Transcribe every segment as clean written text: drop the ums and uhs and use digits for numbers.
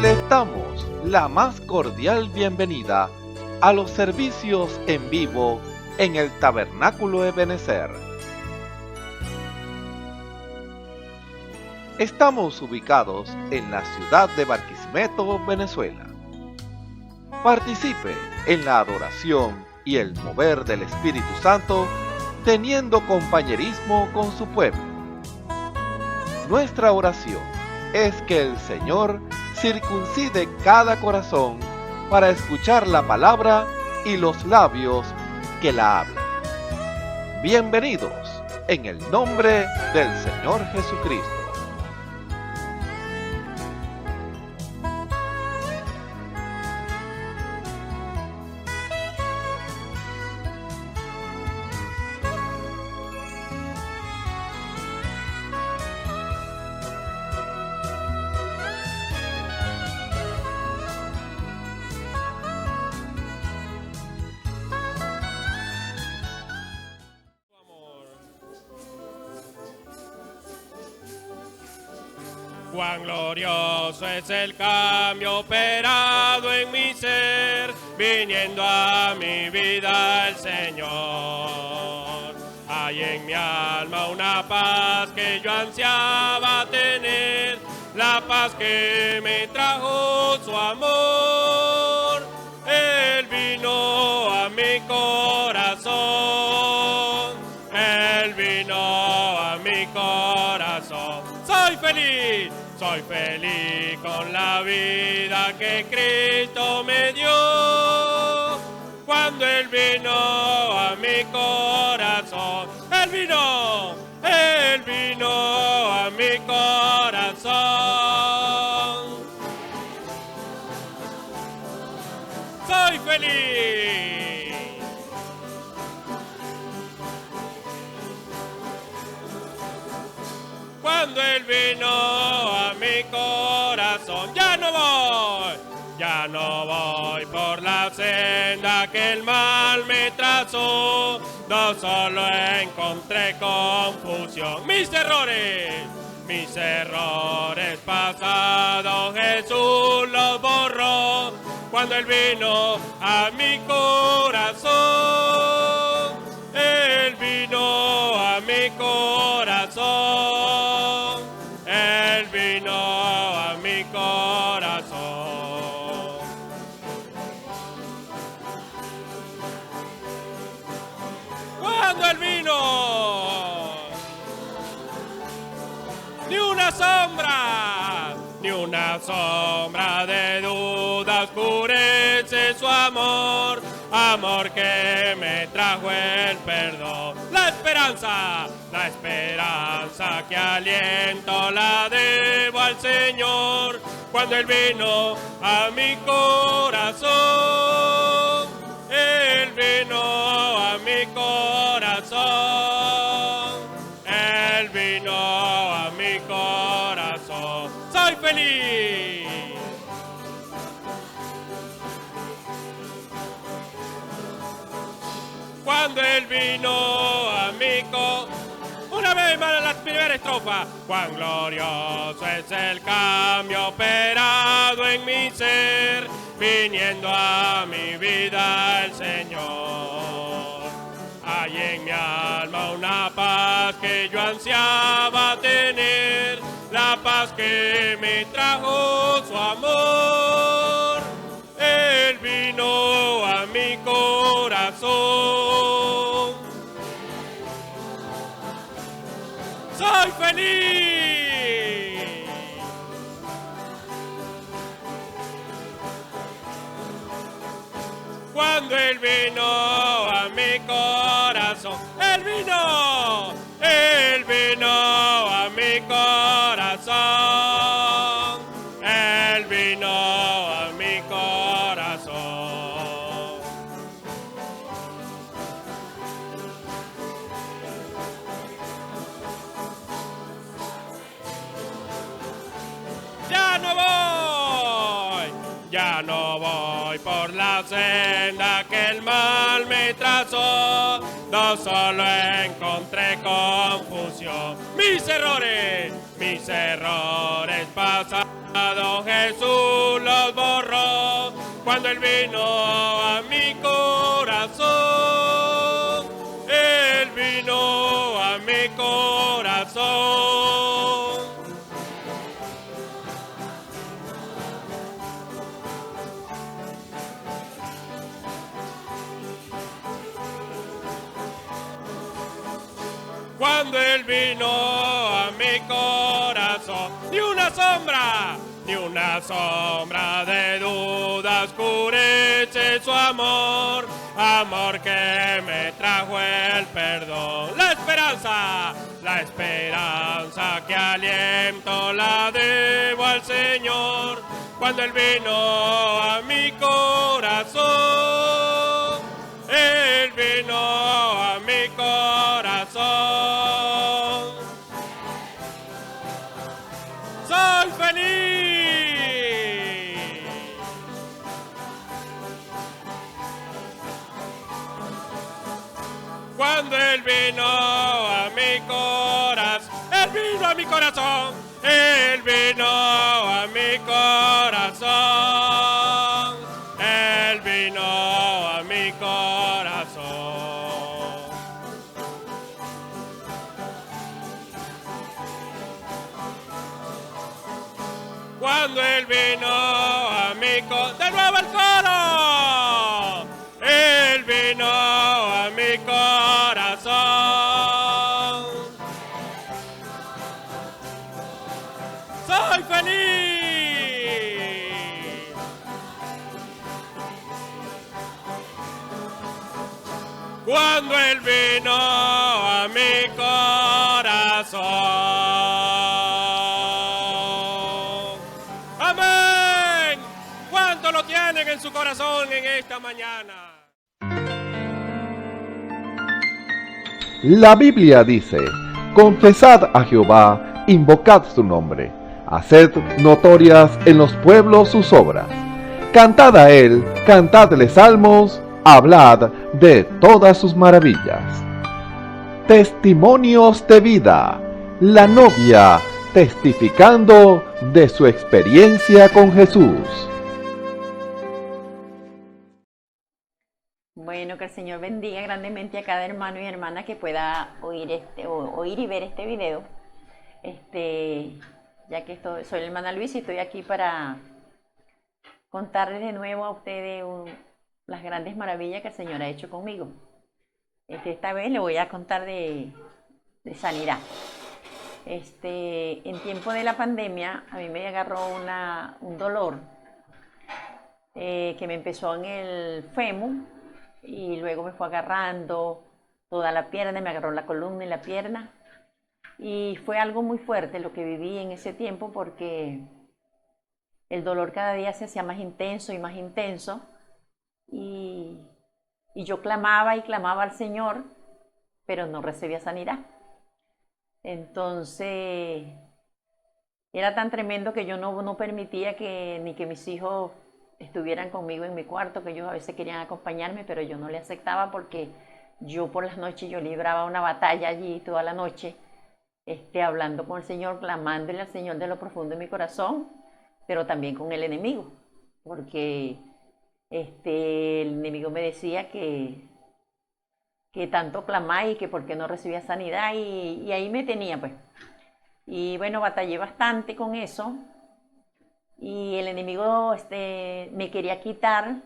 Les damos la más cordial bienvenida a los servicios en vivo en el Tabernáculo Ebenezer. Estamos ubicados en la ciudad de Barquisimeto, Venezuela. Participe en la adoración y el mover del Espíritu Santo, teniendo compañerismo con su pueblo. Nuestra oración es que el Señor circuncide cada corazón para escuchar la palabra y los labios que la hablan. Bienvenidos en el nombre del Señor Jesucristo. Cuán glorioso es el cambio operado en mi ser, viniendo a mi vida el Señor. Hay en mi alma una paz que yo ansiaba tener, la paz que me trajo su amor. Él vino a mi corazón, Él vino a mi corazón. Soy feliz con la vida que Cristo me dio. Cuando Él vino a mi corazón, Él vino a mi corazón. Soy feliz. Cuando Él vino a mi corazón, ya no voy por la senda que el mal me trazó. No solo encontré confusión, mis errores pasados Jesús los borró. Cuando Él vino a mi corazón, Él vino a mi corazón, Él vino a mi corazón. Cuando Él vino, ni una sombra de duda oscurece su amor, amor que me trajo el perdón. La esperanza que aliento la debo al Señor. Cuando Él vino a mi corazón, Él vino a mi corazón, Él vino a mi corazón. Soy feliz. Cuando Él vino a mi corazón. Una vez más la primera estrofa. Cuán glorioso es el cambio operado en mi ser, viniendo a mi vida el Señor. Hay en mi alma una paz que yo ansiaba tener, la paz que me trajo su amor. Él vino a mi corazón. Soy feliz. Cuando Él vino a mi corazón, Él vino a mi corazón, Él vino a mi corazón. Ya no voy por la senda que el mal me trazó. No solo encontré confusión, mis errores pasados Jesús cuando Él vino a mi corazón. Él vino a mi corazón. Cuando Él vino a mi corazón, ni una sombra de duda oscurece su amor, amor que me trajo el perdón. La esperanza que aliento la debo al Señor, cuando Él vino a mi corazón. Él vino a mi corazón. Soy feliz. Cuando Él vino a mi corazón. Él vino a mi corazón. Él vino a mi corazón. Él vino a mi corazón. Cuando Él vino a mi corazón. ¡De nuevo el coro! Él vino a mi corazón. ¡Soy feliz! Cuando Él vino a mi corazón. ¡Amén! ¿Cuánto lo tienen en su corazón en esta mañana? La Biblia dice: confesad a Jehová, invocad su nombre, haced notorias en los pueblos sus obras. Cantad a él, cantadle salmos, hablad de todas sus maravillas. Testimonios de vida. La novia testificando de su experiencia con Jesús. Bueno, que el Señor bendiga grandemente a cada hermano y hermana que pueda oír y ver este video. Ya que soy la hermana Luis y estoy aquí para contarles de nuevo a ustedes las grandes maravillas que el Señor ha hecho conmigo. Esta vez le voy a contar de sanidad. En tiempo de la pandemia a mí me agarró un dolor que me empezó en el fémur y luego me fue agarrando toda la pierna, me agarró la columna y la pierna. Y fue algo muy fuerte lo que viví en ese tiempo porque el dolor cada día se hacía más intenso y más intenso. Y yo clamaba y clamaba al Señor, pero no recibía sanidad. Entonces, era tan tremendo que yo no permitía ni que mis hijos estuvieran conmigo en mi cuarto, que ellos a veces querían acompañarme, pero yo no le aceptaba porque yo por las noches yo libraba una batalla allí toda la noche, hablando con el Señor, clamándole al Señor de lo profundo de mi corazón, pero también con el enemigo, porque el enemigo me decía que tanto clamaba y que por qué no recibía sanidad, y ahí me tenía pues. Y bueno, batallé bastante con eso, y el enemigo me quería quitar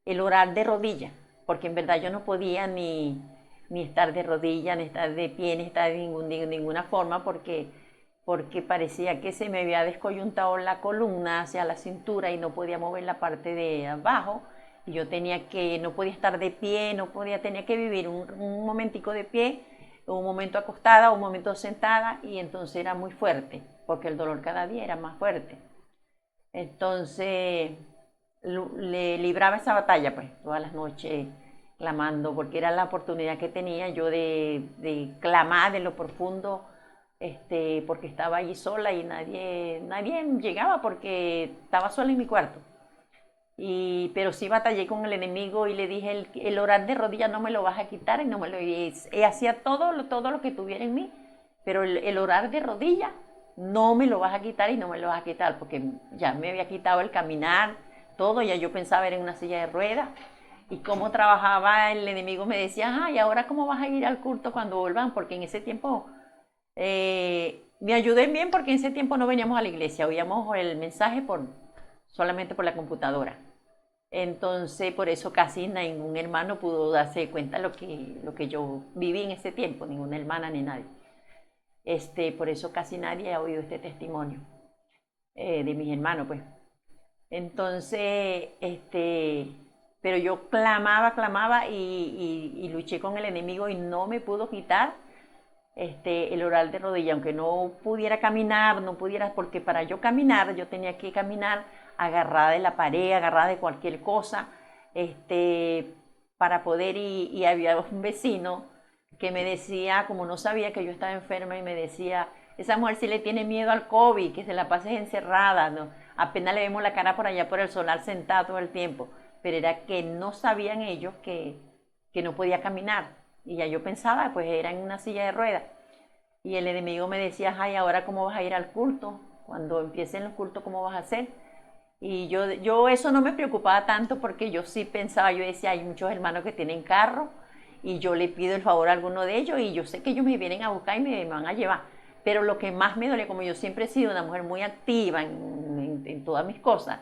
el orar de rodillas, porque en verdad yo no podía ni estar de rodillas, ni estar de pie, ni estar de ninguna forma, porque parecía que se me había descoyuntado la columna hacia la cintura y no podía mover la parte de abajo. Y yo no podía estar de pie, tenía que vivir un momentico de pie, un momento acostada, un momento sentada, y entonces era muy fuerte, porque el dolor cada día era más fuerte. Entonces le libraba esa batalla pues todas las noches clamando, porque era la oportunidad que tenía yo de clamar de lo profundo, porque estaba allí sola y nadie llegaba porque estaba sola en mi cuarto. Pero sí batallé con el enemigo y le dije, el orar de rodillas no me lo vas a quitar, y no me lo hacía todo lo que tuviera en mí, pero el orar de rodillas no me lo vas a quitar y no me lo vas a quitar, porque ya me había quitado el caminar, todo, ya yo pensaba era en una silla de ruedas. Y cómo trabajaba el enemigo me decía, ¿y ahora cómo vas a ir al culto cuando vuelvan? Porque en ese tiempo me ayudé bien porque en ese tiempo no veníamos a la iglesia, oíamos el mensaje solamente por la computadora. Entonces, por eso casi ningún hermano pudo darse cuenta de lo que yo viví en ese tiempo, ninguna hermana ni nadie. Por eso casi nadie ha oído este testimonio de mis hermanos, pues. Entonces, pero yo clamaba y luché con el enemigo y no me pudo quitar el orar de rodilla, aunque no pudiera caminar, no pudiera, porque para yo caminar, yo tenía que caminar agarrada de la pared, agarrada de cualquier cosa, para poder, y había un vecino que me decía, como no sabía que yo estaba enferma, y me decía, esa mujer sí le tiene miedo al COVID, que se la pase encerrada, ¿no? Apenas le vemos la cara por allá por el solar sentada todo el tiempo, pero era que no sabían ellos que no podía caminar. Y ya yo pensaba, pues era en una silla de ruedas. Y el enemigo me decía, ¿ahora cómo vas a ir al culto? Cuando empiecen los cultos, ¿cómo vas a hacer? Y yo eso no me preocupaba tanto porque yo sí pensaba, yo decía, hay muchos hermanos que tienen carro y yo le pido el favor a alguno de ellos y yo sé que ellos me vienen a buscar y me van a llevar. Pero lo que más me duele, como yo siempre he sido una mujer muy activa en todas mis cosas,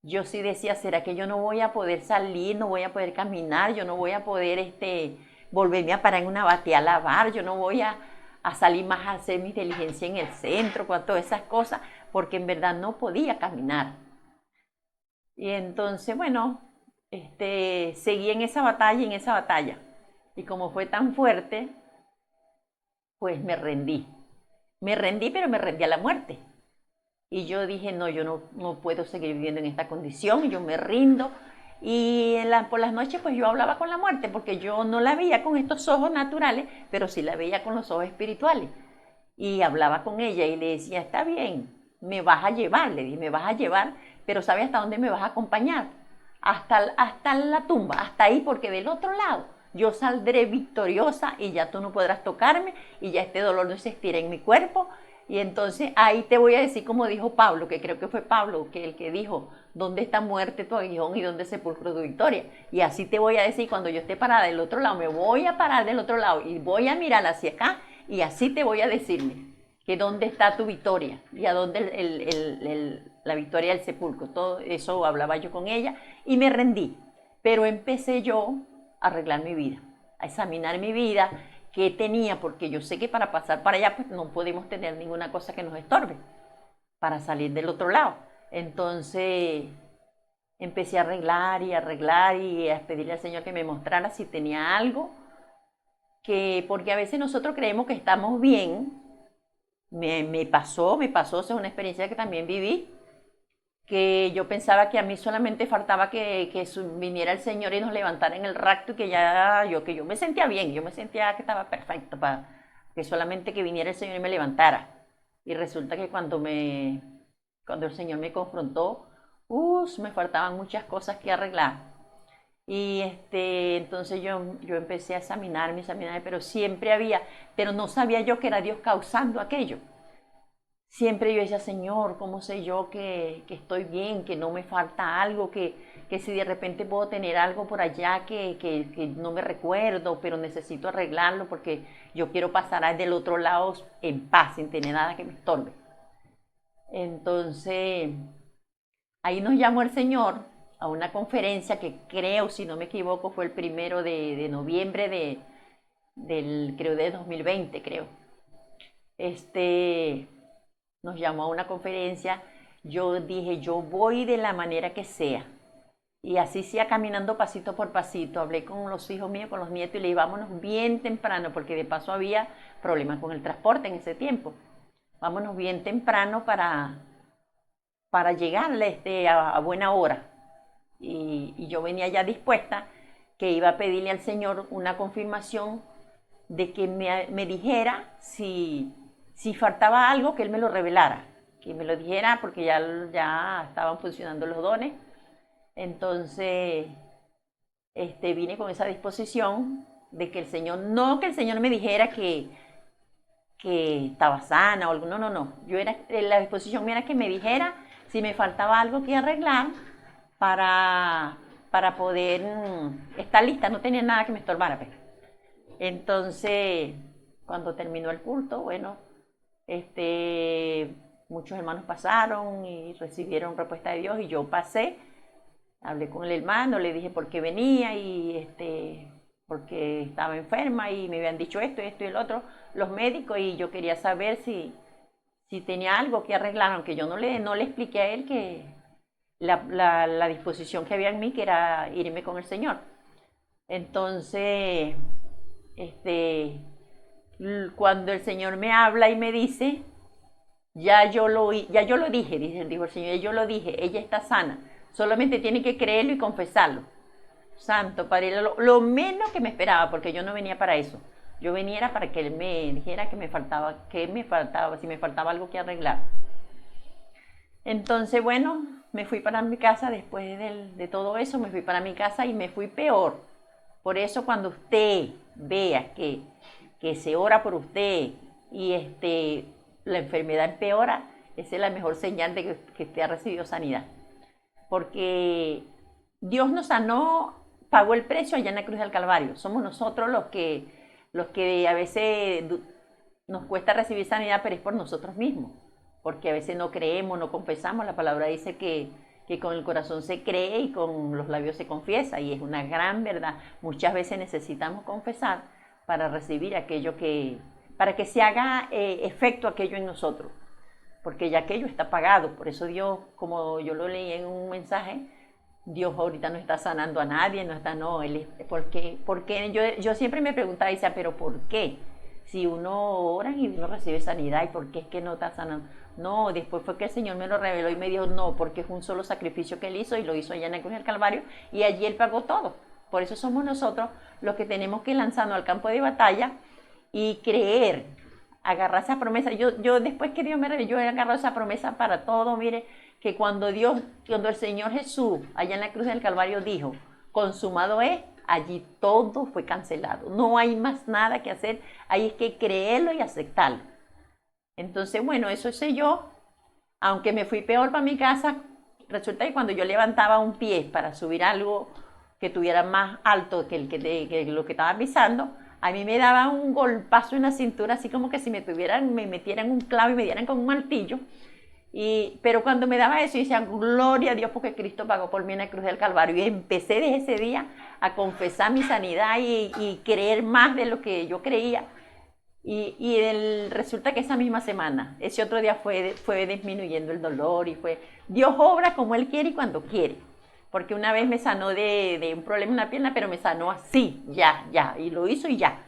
yo sí decía, ¿será que yo no voy a poder salir, no voy a poder caminar, yo no voy a poder volverme a parar en una batea a lavar, yo no voy a salir más a hacer mi diligencia en el centro, con todas esas cosas, porque en verdad no podía caminar. Y entonces, bueno, seguí en esa batalla. Y como fue tan fuerte, pues me rendí. Me rendí, pero me rendí a la muerte. Y yo dije, no, yo no puedo seguir viviendo en esta condición, yo me rindo. Y por las noches pues yo hablaba con la muerte, porque yo no la veía con estos ojos naturales, pero sí la veía con los ojos espirituales. Y hablaba con ella y le decía, está bien, me vas a llevar, le dije, me vas a llevar, pero ¿sabes hasta dónde me vas a acompañar? Hasta la tumba, hasta ahí, porque del otro lado yo saldré victoriosa y ya tú no podrás tocarme y ya este dolor no existirá en mi cuerpo. Y entonces ahí te voy a decir como dijo Pablo, que creo que fue Pablo que el que dijo, ¿dónde está muerte tu aguijón y dónde sepulcro tu victoria? Y así te voy a decir cuando yo esté parada del otro lado, me voy a parar del otro lado y voy a mirar hacia acá y así te voy a decirme que dónde está tu victoria y a dónde la victoria del sepulcro. Todo eso hablaba yo con ella y me rendí. Pero empecé yo a arreglar mi vida, a examinar mi vida, qué tenía, porque yo sé que para pasar para allá pues no podemos tener ninguna cosa que nos estorbe para salir del otro lado. Entonces empecé a arreglar y a pedirle al Señor que me mostrara si tenía algo, porque a veces nosotros creemos que estamos bien. Me pasó, esa es una experiencia que también viví, que yo pensaba que a mí solamente faltaba que viniera el Señor y nos levantara en el rapto y que yo me sentía bien, yo me sentía que estaba perfecto, que solamente que viniera el Señor y me levantara. Y resulta que cuando el Señor me confrontó, me faltaban muchas cosas que arreglar. Y entonces yo empecé a examinarme, pero siempre pero no sabía yo que era Dios causando aquello. Siempre yo decía, Señor, ¿cómo sé yo que estoy bien, que no me falta algo, que si de repente puedo tener algo por allá que no me recuerdo, pero necesito arreglarlo porque yo quiero pasar del otro lado en paz, sin tener nada que me estorbe? Entonces, ahí nos llamó el Señor a una conferencia que creo, si no me equivoco, fue el 1 de noviembre creo, de 2020, creo. Nos llamó a una conferencia, yo dije, yo voy de la manera que sea. Y así sea caminando pasito por pasito. Hablé con los hijos míos, con los nietos y le dije, vámonos bien temprano, porque de paso había problemas con el transporte en ese tiempo. Vámonos bien temprano para llegarle a buena hora. Y yo venía ya dispuesta, que iba a pedirle al Señor una confirmación de que me dijera si faltaba algo, que Él me lo revelara, que me lo dijera, porque ya estaban funcionando los dones. Entonces vine con esa disposición de que el Señor, no que el Señor me dijera que estaba sana o algo, no, la disposición mía era que me dijera si me faltaba algo que arreglar, para poder estar lista, no tenía nada que me estorbara. Pues. Entonces, cuando terminó el culto, bueno, muchos hermanos pasaron y recibieron respuesta de Dios y yo pasé, hablé con el hermano, le dije por qué venía y porque estaba enferma y me habían dicho esto y el otro, los médicos, y yo quería saber si tenía algo que arreglar, aunque yo no le expliqué a él que la disposición que había en mí, que era irme con el Señor. Entonces, cuando el Señor me habla y me dice, ya yo lo dije, dijo el Señor, yo lo dije, ella está sana, solamente tiene que creerlo y confesarlo. Santo Padre, lo menos que me esperaba, porque yo no venía para eso. Yo venía para que Él me dijera que me faltaba, si me faltaba algo que arreglar. Entonces, bueno, me fui para mi casa después de todo eso, me fui para mi casa y me fui peor. Por eso cuando usted vea que se ora por usted y la enfermedad empeora, esa es la mejor señal de que usted ha recibido sanidad. Porque Dios nos sanó, pagó el precio allá en la cruz del Calvario. Somos nosotros los que a veces nos cuesta recibir sanidad, pero es por nosotros mismos. Porque a veces no creemos, no confesamos. La palabra dice que con el corazón se cree y con los labios se confiesa. Y es una gran verdad. Muchas veces necesitamos confesar para recibir aquello para que se haga efecto aquello en nosotros. Porque ya aquello está pagado. Por eso Dios, como yo lo leí en un mensaje, Dios ahorita no está sanando a nadie, porque yo siempre me preguntaba y decía, pero ¿por qué? Si uno ora y uno recibe sanidad, ¿y por qué es que no está sanando? No, después fue que el Señor me lo reveló y me dijo, no, porque es un solo sacrificio que Él hizo y lo hizo allá en la cruz del Calvario y allí Él pagó todo. Por eso somos nosotros los que tenemos que lanzarnos al campo de batalla y creer, agarrar esa promesa. Yo después que Dios me reveló, yo he agarrado esa promesa para todo, mire, que cuando el Señor Jesús, allá en la cruz del Calvario, dijo, consumado es, allí todo fue cancelado. No hay más nada que hacer, ahí es que creerlo y aceptarlo. Entonces, bueno, eso sé yo, aunque me fui peor para mi casa, resulta que cuando yo levantaba un pie para subir algo que tuviera más alto que lo que estaba pisando, a mí me daba un golpazo en la cintura, así como que si me metieran un clavo y me dieran con un martillo. Pero cuando me daba eso, yo decía, gloria a Dios, porque Cristo pagó por mí en la cruz del Calvario. Y empecé desde ese día a confesar mi sanidad y creer más de lo que yo creía. Resulta que esa misma semana, ese otro día fue disminuyendo el dolor y Dios obra como Él quiere y cuando quiere. Porque una vez me sanó de un problema en la pierna, pero me sanó así, ya, y lo hizo y ya.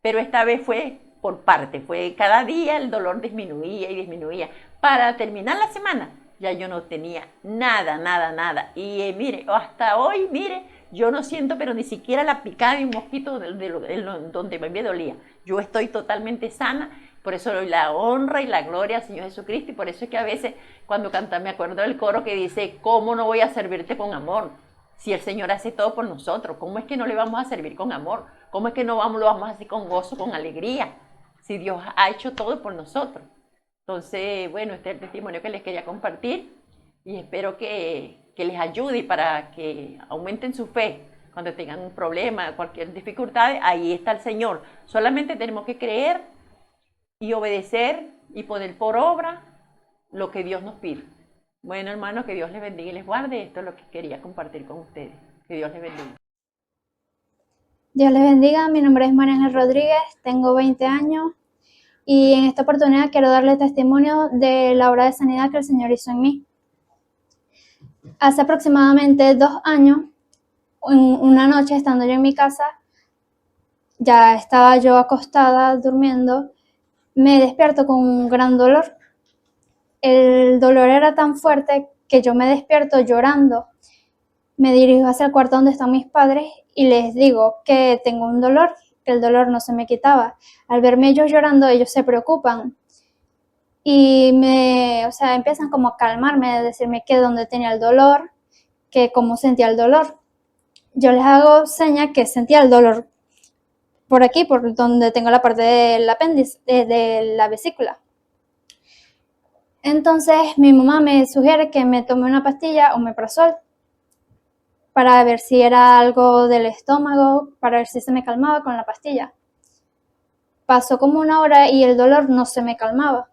Pero esta vez fue por parte, fue cada día el dolor disminuía y disminuía. Para terminar la semana, ya yo no tenía nada. Y mire, hasta hoy, mire, yo no siento, pero ni siquiera la picada de un mosquito donde me dolía. Yo estoy totalmente sana, por eso doy la honra y la gloria al Señor Jesucristo. Y por eso es que a veces cuando canta me acuerdo del coro que dice, ¿cómo no voy a servirte con amor? Si el Señor hace todo por nosotros, ¿cómo es que no le vamos a servir con amor? ¿Cómo es que no lo vamos a hacer con gozo, con alegría? Si Dios ha hecho todo por nosotros. Entonces, bueno, este es el testimonio que les quería compartir y espero que les ayude para que aumenten su fe. Cuando tengan un problema, cualquier dificultad, ahí está el Señor. Solamente tenemos que creer y obedecer y poner por obra lo que Dios nos pide. Bueno, hermanos, que Dios les bendiga y les guarde. Esto es lo que quería compartir con ustedes. Que Dios les bendiga. Dios les bendiga. Mi nombre es María Ángel Rodríguez, tengo 20 años y en esta oportunidad quiero darle testimonio de la obra de sanidad que el Señor hizo en mí. Hace aproximadamente 2 años, una noche estando yo en mi casa, ya estaba yo acostada durmiendo, me despierto con un gran dolor. El dolor era tan fuerte que yo me despierto llorando. Me dirijo hacia el cuarto donde están mis padres y les digo que tengo un dolor, que el dolor no se me quitaba. Al verme ellos llorando, ellos se preocupan y empiezan como a calmarme, a decirme que dónde tenía el dolor, que cómo sentía el dolor. Yo les hago señas que sentía el dolor por aquí, por donde tengo la parte del apéndice, de la vesícula. Entonces mi mamá me sugiere que me tome una pastilla omeprazol. para ver si era algo del estómago, para ver si se me calmaba con la pastilla. Pasó como una hora y el dolor no se me calmaba.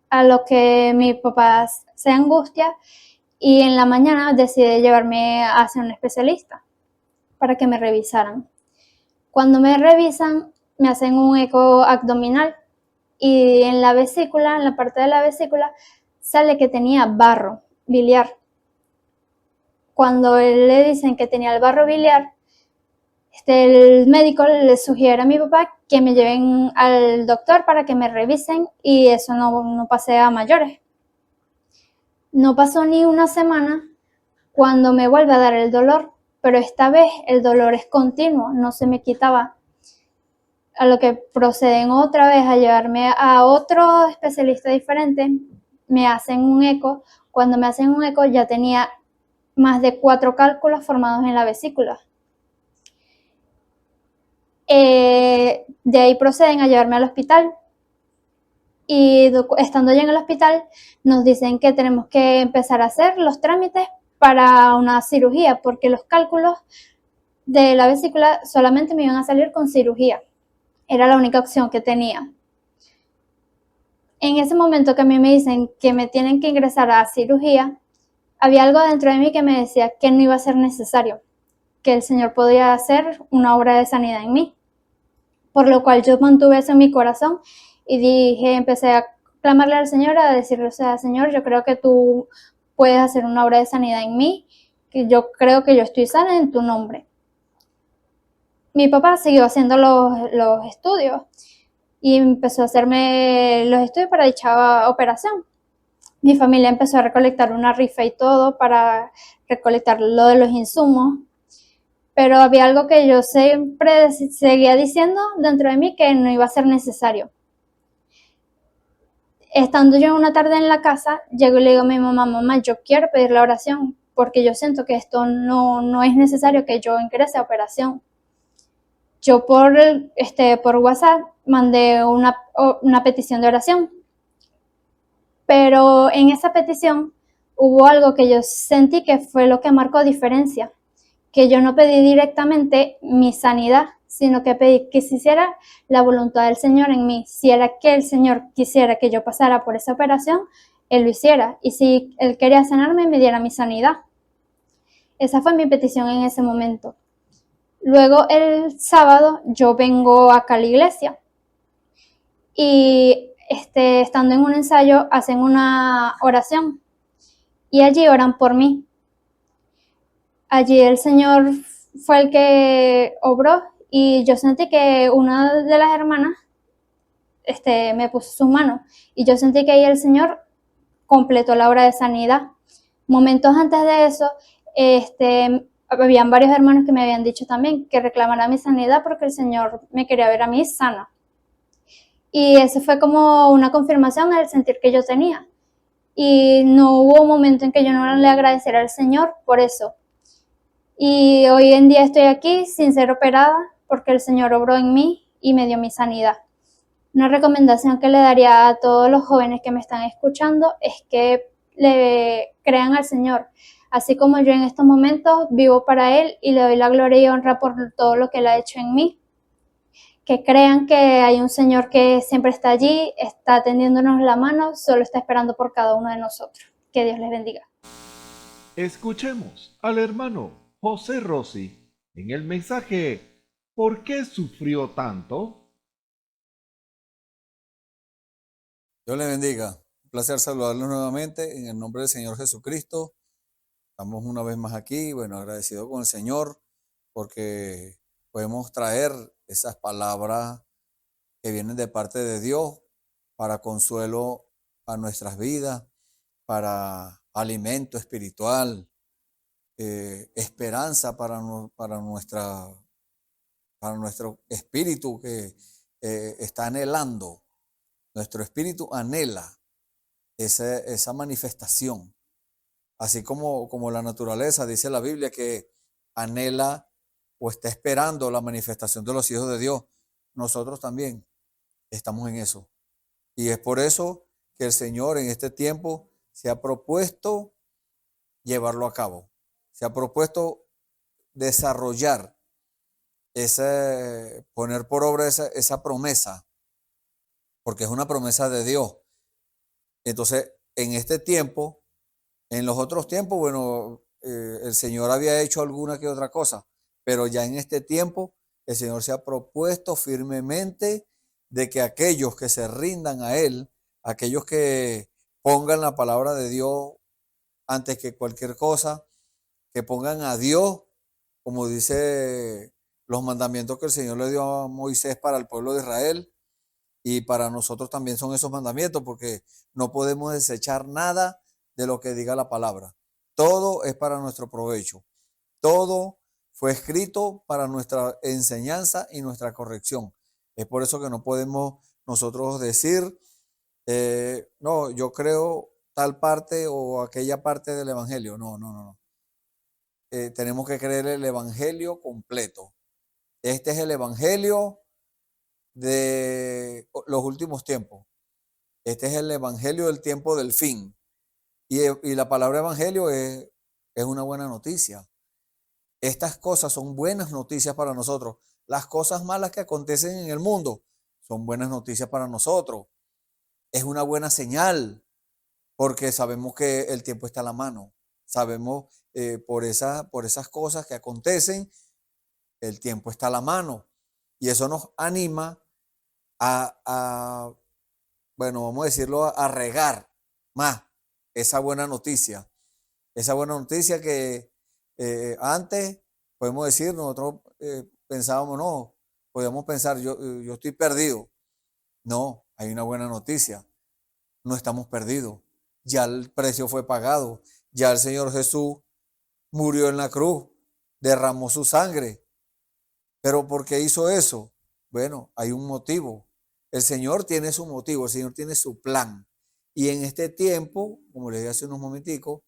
A lo que mi papá se angustia y en la mañana decide llevarme hacia un especialista para que me revisaran. Cuando me revisan, me hacen un eco abdominal y en la vesícula, en la parte de la vesícula, sale que tenía barro biliar. Cuando le dicen que tenía el barro biliar, el médico le sugiere a mi papá que me lleven al doctor para que me revisen y eso no pase a mayores. No pasó ni una semana cuando me vuelve a dar el dolor, pero esta vez el dolor es continuo, no se me quitaba. A lo que proceden otra vez a llevarme a otro especialista diferente, me hacen un eco. Cuando me hacen un eco ya tenía más de 4 cálculos formados en la vesícula. De ahí proceden a llevarme al hospital y estando ya en el hospital nos dicen que tenemos que empezar a hacer los trámites para una cirugía porque los cálculos de la vesícula solamente me iban a salir con cirugía. Era la única opción que tenía. En ese momento que a mí me dicen que me tienen que ingresar a cirugía, había algo dentro de mí que me decía que no iba a ser necesario, que el Señor podía hacer una obra de sanidad en mí. Por lo cual yo mantuve eso en mi corazón y empecé a clamarle al Señor, a decirle, o sea, Señor, yo creo que tú puedes hacer una obra de sanidad en mí, que yo creo que yo estoy sana en tu nombre. Mi papá siguió haciendo los estudios y empezó a hacerme los estudios para dicha operación. Mi familia empezó a recolectar una rifa y todo para recolectar lo de los insumos, pero había algo que yo siempre seguía diciendo dentro de mí que no iba a ser necesario. Estando yo una tarde en la casa, llego y le digo a mi mamá, mamá, yo quiero pedir la oración porque yo siento que esto no es necesario que yo ingrese a operación. Yo por WhatsApp mandé una petición de oración, pero en esa petición hubo algo que yo sentí que fue lo que marcó diferencia, que yo no pedí directamente mi sanidad, sino que pedí que se hiciera la voluntad del Señor en mí. Si era que el Señor quisiera que yo pasara por esa operación, Él lo hiciera. Y si Él quería sanarme, me diera mi sanidad. Esa fue mi petición en ese momento. Luego el sábado yo vengo acá a la iglesia y estando en un ensayo hacen una oración y allí oran por mí. Allí el Señor fue el que obró y yo sentí que una de las hermanas me puso su mano y yo sentí que ahí el Señor completó la obra de sanidad. Momentos antes de eso, habían varios hermanos que me habían dicho también que reclamara mi sanidad porque el Señor me quería ver a mí sana. Y eso fue como una confirmación del sentir que yo tenía. Y no hubo un momento en que yo no le agradeciera al Señor por eso. Y hoy en día estoy aquí sin ser operada porque el Señor obró en mí y me dio mi sanidad. Una recomendación que le daría a todos los jóvenes que me están escuchando es que le crean al Señor. Así como yo en estos momentos vivo para Él y le doy la gloria y honra por todo lo que Él ha hecho en mí. Que crean que hay un Señor que siempre está allí, está tendiéndonos la mano, solo está esperando por cada uno de nosotros. Que Dios les bendiga. Escuchemos al hermano José Rossi en el mensaje ¿Por qué sufrió tanto? Dios les bendiga. Un placer saludarlos nuevamente en el nombre del Señor Jesucristo. Estamos una vez más aquí, bueno, agradecido con el Señor porque podemos traer esas palabras que vienen de parte de Dios para consuelo a nuestras vidas, para alimento espiritual, esperanza para nuestro espíritu que está anhelando. Nuestro espíritu anhela esa manifestación. Así como la naturaleza, dice la Biblia, que anhela o está esperando la manifestación de los hijos de Dios. Nosotros también estamos en eso. Y es por eso que el Señor en este tiempo se ha propuesto llevarlo a cabo. se ha propuesto desarrollar poner por obra esa promesa, porque es una promesa de Dios. Entonces, en este tiempo, en los otros tiempos, bueno, el Señor había hecho alguna que otra cosa, pero ya en este tiempo, el Señor se ha propuesto firmemente de que aquellos que se rindan a Él, aquellos que pongan la palabra de Dios antes que cualquier cosa, que pongan a Dios, como dice los mandamientos que el Señor le dio a Moisés para el pueblo de Israel, y para nosotros también son esos mandamientos, porque no podemos desechar nada de lo que diga la palabra. Todo es para nuestro provecho. Todo fue escrito para nuestra enseñanza y nuestra corrección. Es por eso que no podemos nosotros decir, no, yo creo tal parte o aquella parte del Evangelio. No, no, no, no. Tenemos que creer el Evangelio completo. Este es el Evangelio de los últimos tiempos. Este es el Evangelio del tiempo del fin. Y la palabra Evangelio es una buena noticia. Estas cosas son buenas noticias para nosotros. Las cosas malas que acontecen en el mundo son buenas noticias para nosotros. Es una buena señal porque sabemos que el tiempo está a la mano. Sabemos por esas cosas que acontecen, el tiempo está a la mano. Y eso nos anima bueno, vamos a decirlo, a regar más esa buena noticia. Esa buena noticia que antes, podemos decir, nosotros pensábamos, no, podíamos pensar, yo estoy perdido. No, hay una buena noticia. No estamos perdidos. Ya el precio fue pagado. Ya el Señor Jesús murió en la cruz, derramó su sangre. ¿Pero por qué hizo eso? Bueno, hay un motivo. El Señor tiene su motivo, el Señor tiene su plan. Y en este tiempo, como les dije hace unos momenticos,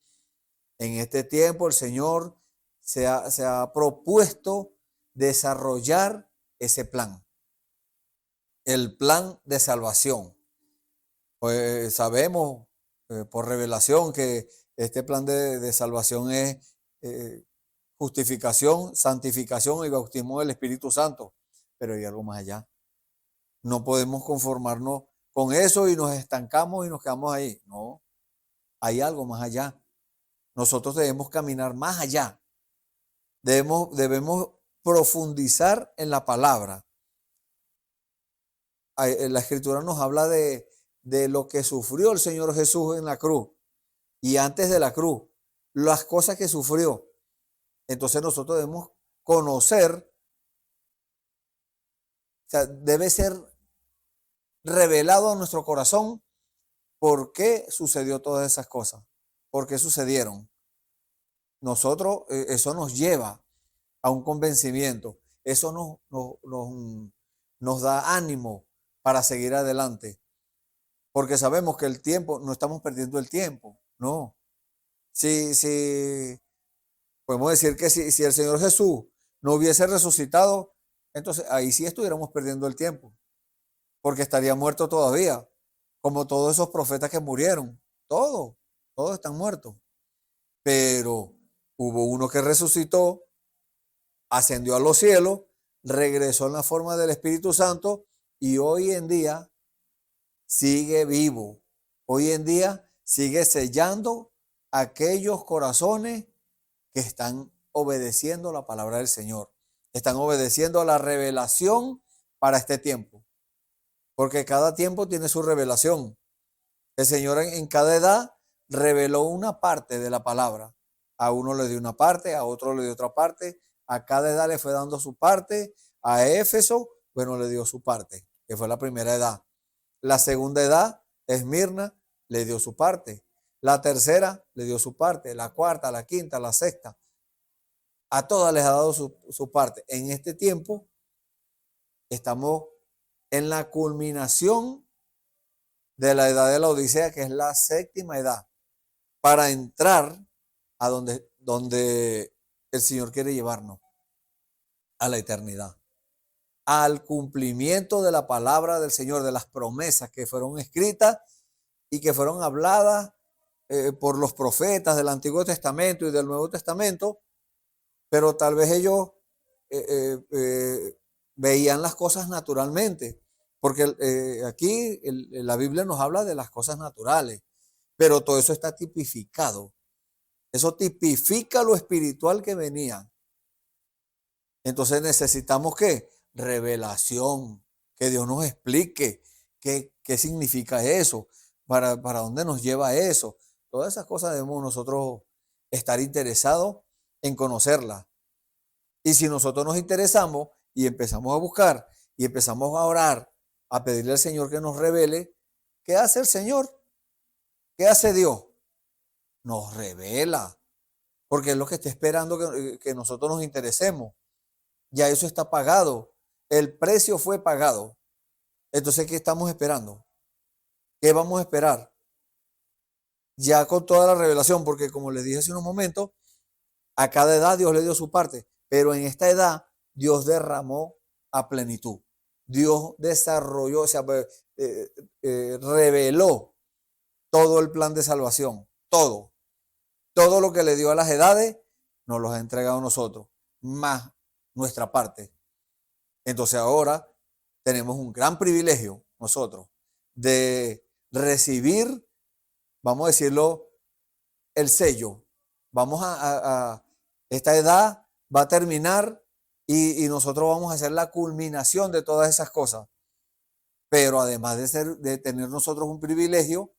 en este tiempo el Señor se ha propuesto desarrollar ese plan, el plan de salvación. Pues sabemos por revelación que este plan de salvación es justificación, santificación y bautismo del Espíritu Santo, pero hay algo más allá. No podemos conformarnos con eso y nos estancamos y nos quedamos ahí. No, hay algo más allá. Nosotros debemos caminar más allá. Debemos profundizar en la palabra. La Escritura nos habla de lo que sufrió el Señor Jesús en la cruz y antes de la cruz, las cosas que sufrió. Entonces nosotros debemos conocer, o sea, debe ser revelado a nuestro corazón por qué sucedió todas esas cosas, por qué sucedieron. Nosotros, eso nos lleva a un convencimiento, eso nos da ánimo para seguir adelante, porque sabemos que el tiempo, no estamos perdiendo el tiempo, no. Si podemos decir que si el Señor Jesús no hubiese resucitado, entonces ahí sí estuviéramos perdiendo el tiempo, porque estaría muerto todavía, como todos esos profetas que murieron, todos están muertos. Pero hubo uno que resucitó, ascendió a los cielos, regresó en la forma del Espíritu Santo y hoy en día sigue vivo. Hoy en día sigue sellando aquellos corazones que están obedeciendo la palabra del Señor, están obedeciendo a la revelación para este tiempo, porque cada tiempo tiene su revelación. El Señor en cada edad reveló una parte de la palabra. A uno le dio una parte, a otro le dio otra parte, a cada edad le fue dando su parte. A Éfeso, bueno, le dio su parte, que fue la primera edad. La segunda edad, Esmirna, le dio su parte. La tercera le dio su parte. La cuarta, la quinta, la sexta. A todas les ha dado su parte. En este tiempo estamos en la culminación de la edad de la Odisea, que es la séptima edad, para entrar a donde el Señor quiere llevarnos, a la eternidad, al cumplimiento de la palabra del Señor, de las promesas que fueron escritas y que fueron habladas por los profetas del Antiguo Testamento y del Nuevo Testamento, pero tal vez ellos veían las cosas naturalmente, porque aquí la Biblia nos habla de las cosas naturales, pero todo eso está tipificado. Eso tipifica lo espiritual que venía. Entonces necesitamos ¿qué? Revelación, que Dios nos explique qué significa eso, para dónde nos lleva eso. Todas esas cosas debemos nosotros estar interesados en conocerlas. Y si nosotros nos interesamos y empezamos a buscar y empezamos a orar, a pedirle al Señor que nos revele, ¿qué hace el Señor? ¿Qué hace Dios? Nos revela, porque es lo que está esperando que nosotros nos interesemos. Ya eso está pagado. El precio fue pagado. Entonces, ¿qué estamos esperando? ¿Qué vamos a esperar? Ya con toda la revelación, porque como les dije hace unos momentos, a cada edad Dios le dio su parte, pero en esta edad Dios derramó a plenitud. Dios desarrolló, o sea, reveló todo el plan de salvación, todo. Todo lo que le dio a las edades nos los ha entregado a nosotros, más nuestra parte. Entonces ahora tenemos un gran privilegio nosotros de recibir, vamos a decirlo, el sello. Vamos esta edad va a terminar y nosotros vamos a hacer la culminación de todas esas cosas. Pero además de tener nosotros un privilegio,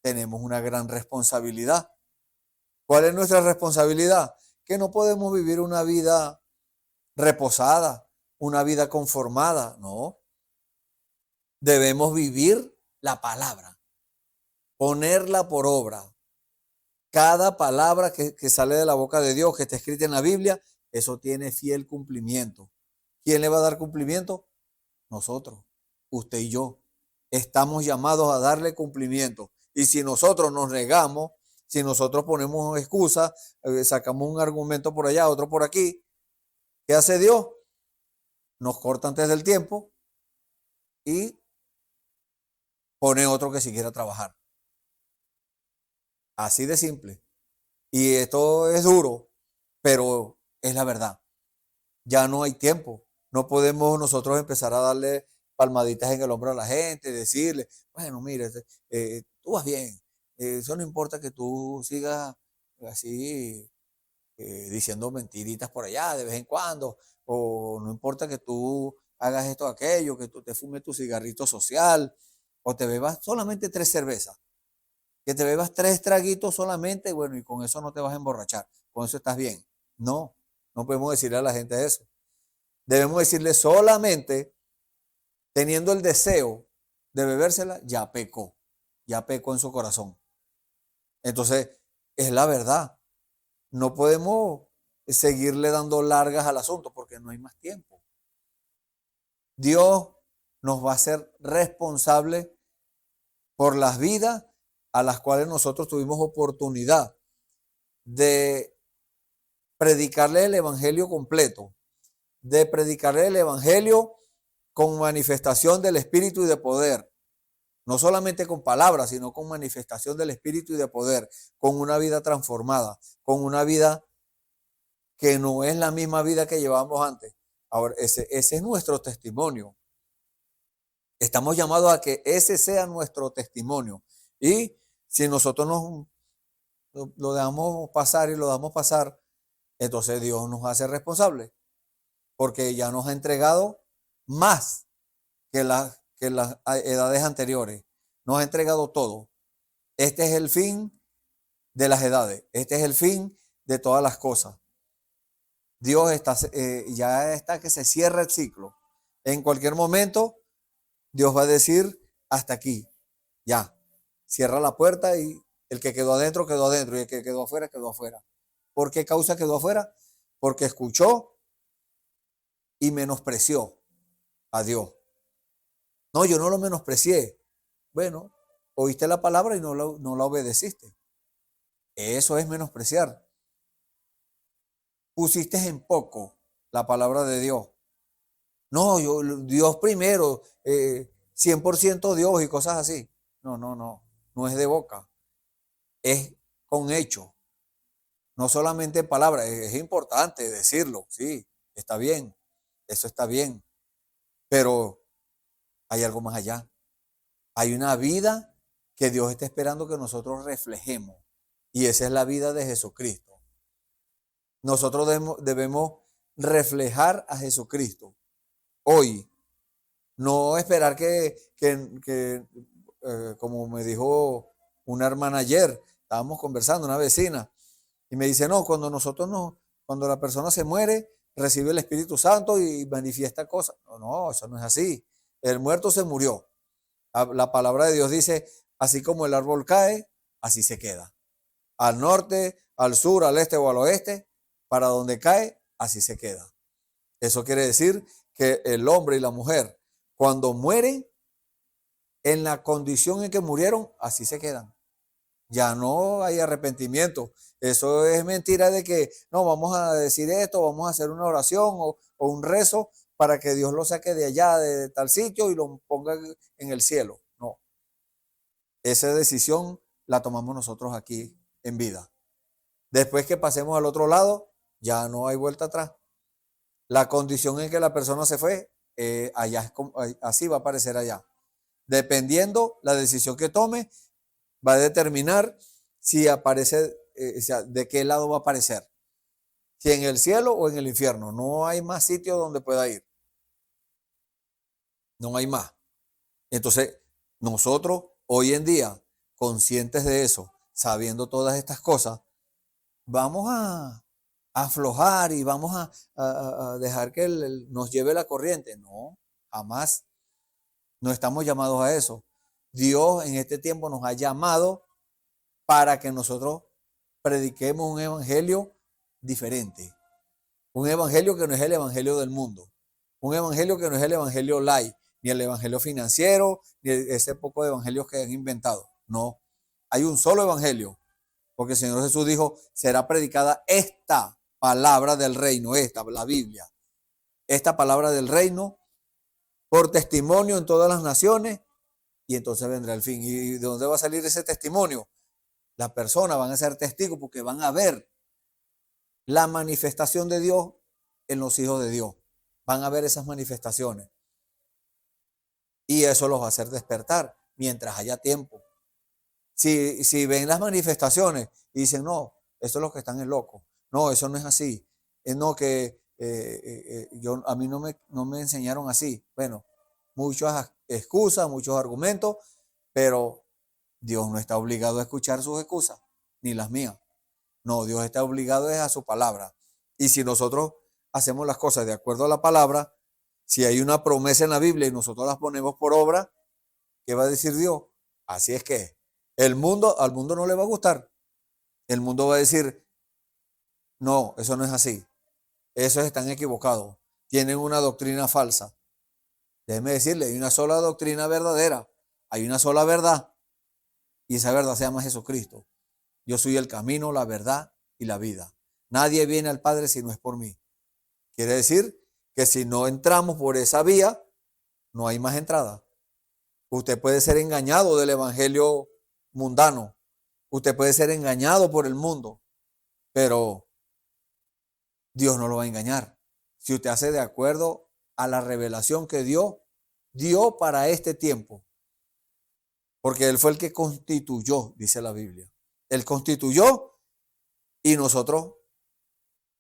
tenemos una gran responsabilidad. ¿Cuál es nuestra responsabilidad? Que no podemos vivir una vida reposada, una vida conformada, no. Debemos vivir la palabra, ponerla por obra. Cada palabra que sale de la boca de Dios, que está escrita en la Biblia, eso tiene fiel cumplimiento. ¿Quién le va a dar cumplimiento? Nosotros, usted y yo. Estamos llamados a darle cumplimiento. Y si nosotros nos negamos, si nosotros ponemos excusas, sacamos un argumento por allá, otro por aquí, ¿qué hace Dios? Nos corta antes del tiempo y pone otro que si quiera trabajar. Así de simple. Y esto es duro, pero es la verdad. Ya no hay tiempo. No podemos nosotros empezar a darle palmaditas en el hombro a la gente, decirle, bueno, mire, tú vas bien. Eso no importa que tú sigas así diciendo mentiritas por allá de vez en cuando, o no importa que tú hagas esto o aquello, que tú te fumes tu cigarrito social, o te bebas solamente 3 cervezas, que te bebas 3 traguitos solamente, bueno, y con eso no te vas a emborrachar, con eso estás bien. No, no podemos decirle a la gente eso. Debemos decirle solamente, teniendo el deseo de bebérsela, ya pecó en su corazón. Entonces, es la verdad. No podemos seguirle dando largas al asunto porque no hay más tiempo. Dios nos va a hacer responsables por las vidas a las cuales nosotros tuvimos oportunidad de predicarle el evangelio completo, de predicarle el evangelio con manifestación del Espíritu y de poder. No solamente con palabras, sino con manifestación del Espíritu y de poder, con una vida transformada, con una vida que no es la misma vida que llevábamos antes. Ahora, ese es nuestro testimonio. Estamos llamados a que ese sea nuestro testimonio. Y si nosotros lo dejamos pasar y lo damos pasar, entonces Dios nos hace responsables, porque ya nos ha entregado más que las edades anteriores. Nos ha entregado todo. Este es el fin de las edades. Este es el fin de todas las cosas. Dios ya está que se cierra el ciclo. En cualquier momento, Dios va a decir, hasta aquí, ya. Cierra la puerta y el que quedó adentro, y el que quedó afuera, quedó afuera. ¿Por qué causa quedó afuera? Porque escuchó y menospreció a Dios. No, yo no lo menosprecié. Bueno, oíste la palabra y no la obedeciste. Eso es menospreciar. Pusiste en poco la palabra de Dios. No, Dios primero, 100% Dios y cosas así. No es de boca. es con hechos, no solamente en palabras. Es importante decirlo, sí, está bien, eso está bien, pero hay algo más allá. Hay una vida que Dios está esperando que nosotros reflejemos, y esa es la vida de Jesucristo. Nosotros debemos reflejar a Jesucristo hoy, no esperar como me dijo una hermana ayer, estábamos conversando, una vecina, y me dice, no, cuando la persona se muere, recibe el Espíritu Santo y manifiesta cosas. No, no, eso no es así. El muerto se murió. La palabra de Dios dice, así como el árbol cae, así se queda. Al norte, al sur, al este o al oeste, para donde cae, así se queda. Eso quiere decir que el hombre y la mujer, cuando mueren, en la condición en que murieron, así se quedan. Ya no hay arrepentimiento. Eso es mentira de que no, vamos a decir esto, vamos a hacer una oración o un rezo para que Dios lo saque de allá, de tal sitio, y lo ponga en el cielo. No. Esa decisión la tomamos nosotros aquí en vida. Después que pasemos al otro lado, ya no hay vuelta atrás. La condición en que la persona se fue, allá es como, así va a aparecer allá. Dependiendo la decisión que tome, va a determinar si aparece, o sea, de qué lado va a aparecer. Si en el cielo o en el infierno. No hay más sitio donde pueda ir. No hay más. Entonces, nosotros hoy en día, conscientes de eso, sabiendo todas estas cosas, vamos a aflojar y vamos a dejar que nos lleve la corriente. No, jamás. No estamos llamados a eso. Dios en este tiempo nos ha llamado para que nosotros prediquemos un evangelio diferente. Un evangelio que no es el evangelio del mundo. Un evangelio que no es el evangelio light, ni el evangelio financiero, ni ese poco de evangelios que han inventado. No, hay un solo evangelio. Porque el Señor Jesús dijo, será predicada esta palabra del reino, la Biblia. Esta palabra del reino por testimonio en todas las naciones, y entonces vendrá el fin. ¿Y de dónde va a salir ese testimonio? Las personas van a ser testigos porque van a ver la manifestación de Dios en los hijos de Dios. Van a ver esas manifestaciones. Y eso los va a hacer despertar mientras haya tiempo. Si ven las manifestaciones y dicen, no, eso es lo que están en loco. No, eso no es así. No, que a mí no me enseñaron así. Bueno, muchas excusas, muchos argumentos, pero Dios no está obligado a escuchar sus excusas, ni las mías. No, Dios está obligado a su palabra. Y si nosotros hacemos las cosas de acuerdo a la palabra, si hay una promesa en la Biblia y nosotros las ponemos por obra, ¿qué va a decir Dios? Así es que al mundo no le va a gustar. El mundo va a decir, no, eso no es así. Esos están equivocados. Tienen una doctrina falsa. Déjeme decirle, hay una sola doctrina verdadera. Hay una sola verdad. Y esa verdad se llama Jesucristo. Yo soy el camino, la verdad y la vida. Nadie viene al Padre si no es por mí. Quiere decir que si no entramos por esa vía, no hay más entrada. Usted puede ser engañado del evangelio mundano. Usted puede ser engañado por el mundo, pero Dios no lo va a engañar. Si usted hace de acuerdo a la revelación que Dios dio para este tiempo, porque Él fue el que constituyó, dice la Biblia. Él constituyó y nosotros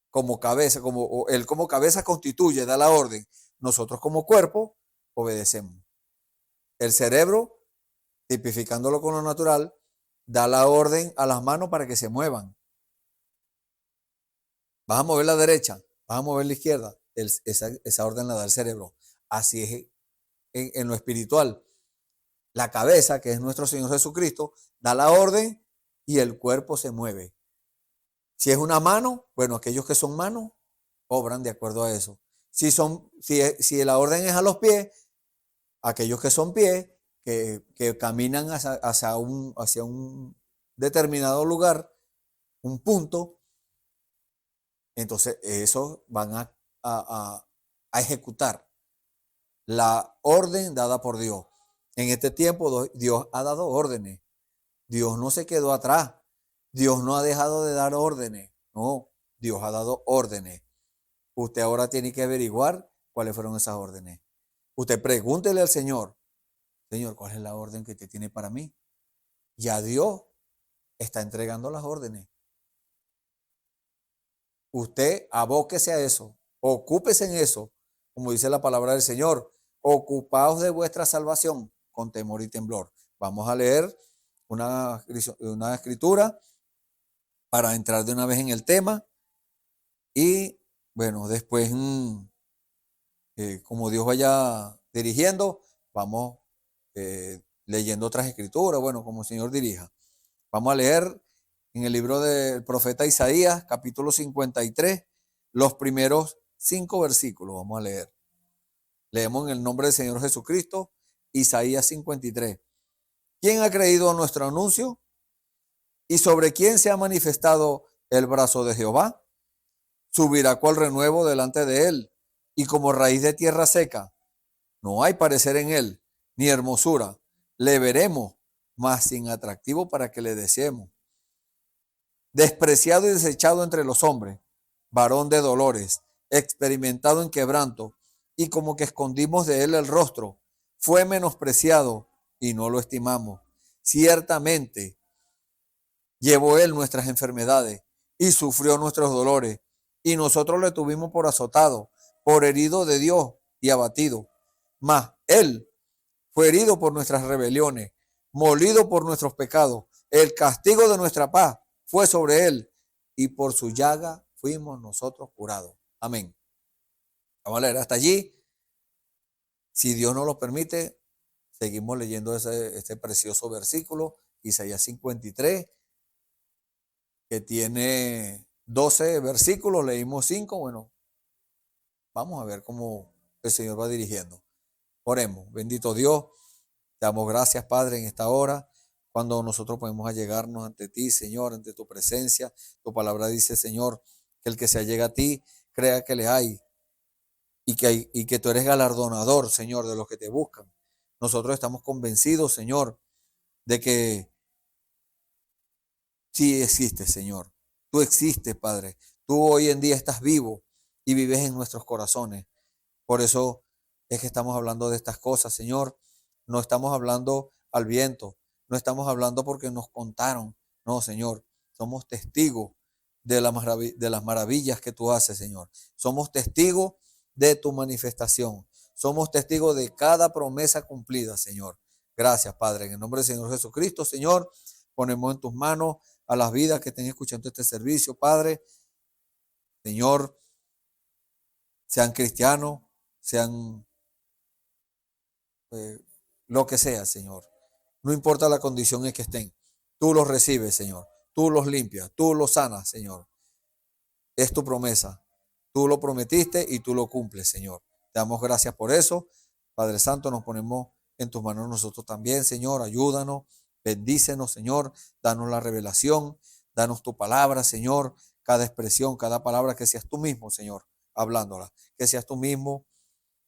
como cabeza, Él como cabeza constituye, da la orden. Nosotros como cuerpo obedecemos. El cerebro, tipificándolo con lo natural, da la orden a las manos para que se muevan. Vas a mover la derecha, vas a mover la izquierda. Esa orden la da el cerebro. Así es en lo espiritual. La cabeza, que es nuestro Señor Jesucristo, da la orden y el cuerpo se mueve. Si es una mano, bueno, aquellos que son manos obran de acuerdo a eso. Si la orden es a los pies, aquellos que son pies, que caminan hacia un determinado lugar, un punto, entonces esos van a ejecutar la orden dada por Dios. En este tiempo Dios ha dado órdenes. Dios no se quedó atrás. Dios no ha dejado de dar órdenes. No, Dios ha dado órdenes. Usted ahora tiene que averiguar cuáles fueron esas órdenes. Usted pregúntele al Señor, Señor, ¿cuál es la orden que te tiene para mí? Ya Dios está entregando las órdenes. Usted abóquese a eso, ocúpese en eso, como dice la palabra del Señor, ocupaos de vuestra salvación con temor y temblor. Vamos a leer una escritura para entrar de una vez en el tema y bueno, después, como Dios vaya dirigiendo, vamos leyendo otras escrituras, bueno, como el Señor dirija. Vamos a leer en el libro del profeta Isaías, capítulo 53, los primeros 5 versículos. Vamos a leer. Leemos en el nombre del Señor Jesucristo, Isaías 53. ¿Quién ha creído a nuestro anuncio? ¿Y sobre quién se ha manifestado el brazo de Jehová? Subirá cual renuevo delante de él, y como raíz de tierra seca. No hay parecer en él, ni hermosura. Le veremos, mas sin atractivo para que le deseemos. Despreciado y desechado entre los hombres, varón de dolores, experimentado en quebranto, y como que escondimos de él el rostro, fue menospreciado y no lo estimamos. Ciertamente llevó él nuestras enfermedades y sufrió nuestros dolores, y nosotros le tuvimos por azotado, por herido de Dios y abatido. Mas él fue herido por nuestras rebeliones, molido por nuestros pecados. El castigo de nuestra paz fue sobre él, y por su llaga fuimos nosotros curados. Amén. Vamos a leer hasta allí. Si Dios nos lo permite, seguimos leyendo este precioso versículo, Isaías 53, que tiene 12 versículos, leímos 5. Bueno, vamos a ver cómo el Señor va dirigiendo. Oremos. Bendito Dios, te damos gracias, Padre, en esta hora, cuando nosotros podemos allegarnos ante ti, Señor, ante tu presencia. Tu palabra dice, Señor, que el que se allega a ti, crea que le hay y que tú eres galardonador, Señor, de los que te buscan. Nosotros estamos convencidos, Señor, de que sí existes, Señor. Tú existes, Padre. Tú hoy en día estás vivo y vives en nuestros corazones. Por eso es que estamos hablando de estas cosas, Señor. No estamos hablando al viento. No estamos hablando porque nos contaron. No, Señor. Somos testigos de las maravillas que tú haces, Señor. Somos testigos de tu manifestación. Somos testigos de cada promesa cumplida, Señor. Gracias, Padre. En el nombre del Señor Jesucristo, Señor, ponemos en tus manos a las vidas que estén escuchando este servicio, Padre. Señor, sean cristianos, sean lo que sea, Señor. No importa la condición en que estén. Tú los recibes, Señor. Tú los limpias, tú los sanas, Señor. Es tu promesa. Tú lo prometiste y tú lo cumples, Señor. Te damos gracias por eso. Padre Santo, nos ponemos en tus manos nosotros también, Señor. Ayúdanos, bendícenos, Señor. Danos la revelación, danos tu palabra, Señor. Cada expresión, cada palabra, que seas tú mismo, Señor, hablándola. Que seas tú mismo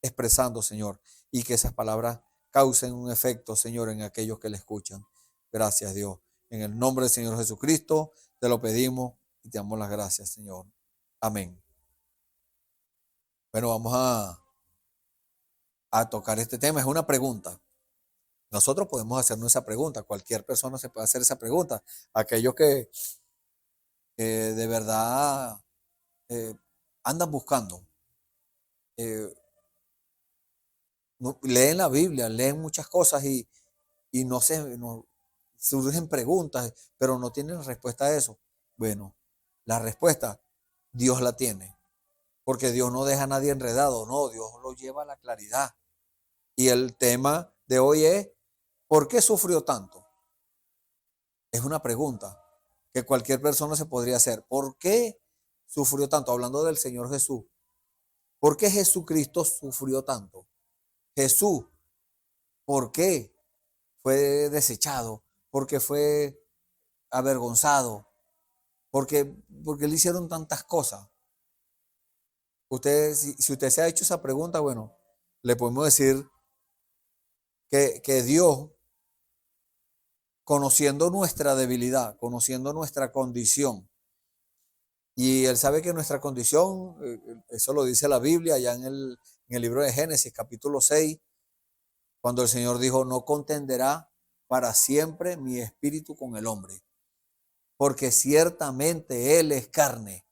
expresando, Señor. Y que esas palabras causen un efecto, Señor, en aquellos que le escuchan. Gracias, Dios. En el nombre del Señor Jesucristo, te lo pedimos y te damos las gracias, Señor. Amén. Bueno, vamos a tocar este tema. Es una pregunta. Nosotros podemos hacernos esa pregunta. Cualquier persona se puede hacer esa pregunta. Aquellos que de verdad andan buscando. Leen la Biblia, leen muchas cosas y no surgen preguntas, pero no tienen respuesta a eso. Bueno, la respuesta Dios la tiene. Porque Dios no deja a nadie enredado, no, Dios lo lleva a la claridad. Y el tema de hoy es, ¿por qué sufrió tanto? Es una pregunta que cualquier persona se podría hacer. ¿Por qué sufrió tanto? Hablando del Señor Jesús. ¿Por qué Jesucristo sufrió tanto? Jesús, ¿por qué fue desechado? ¿Por qué fue avergonzado? Porque le hicieron tantas cosas. Usted, si usted se ha hecho esa pregunta, bueno, le podemos decir que Dios conociendo nuestra debilidad, conociendo nuestra condición. Y Él sabe que nuestra condición, eso lo dice la Biblia, allá en el libro de Génesis, capítulo 6, cuando el Señor dijo, no contenderá para siempre mi espíritu con el hombre, porque ciertamente Él es carne.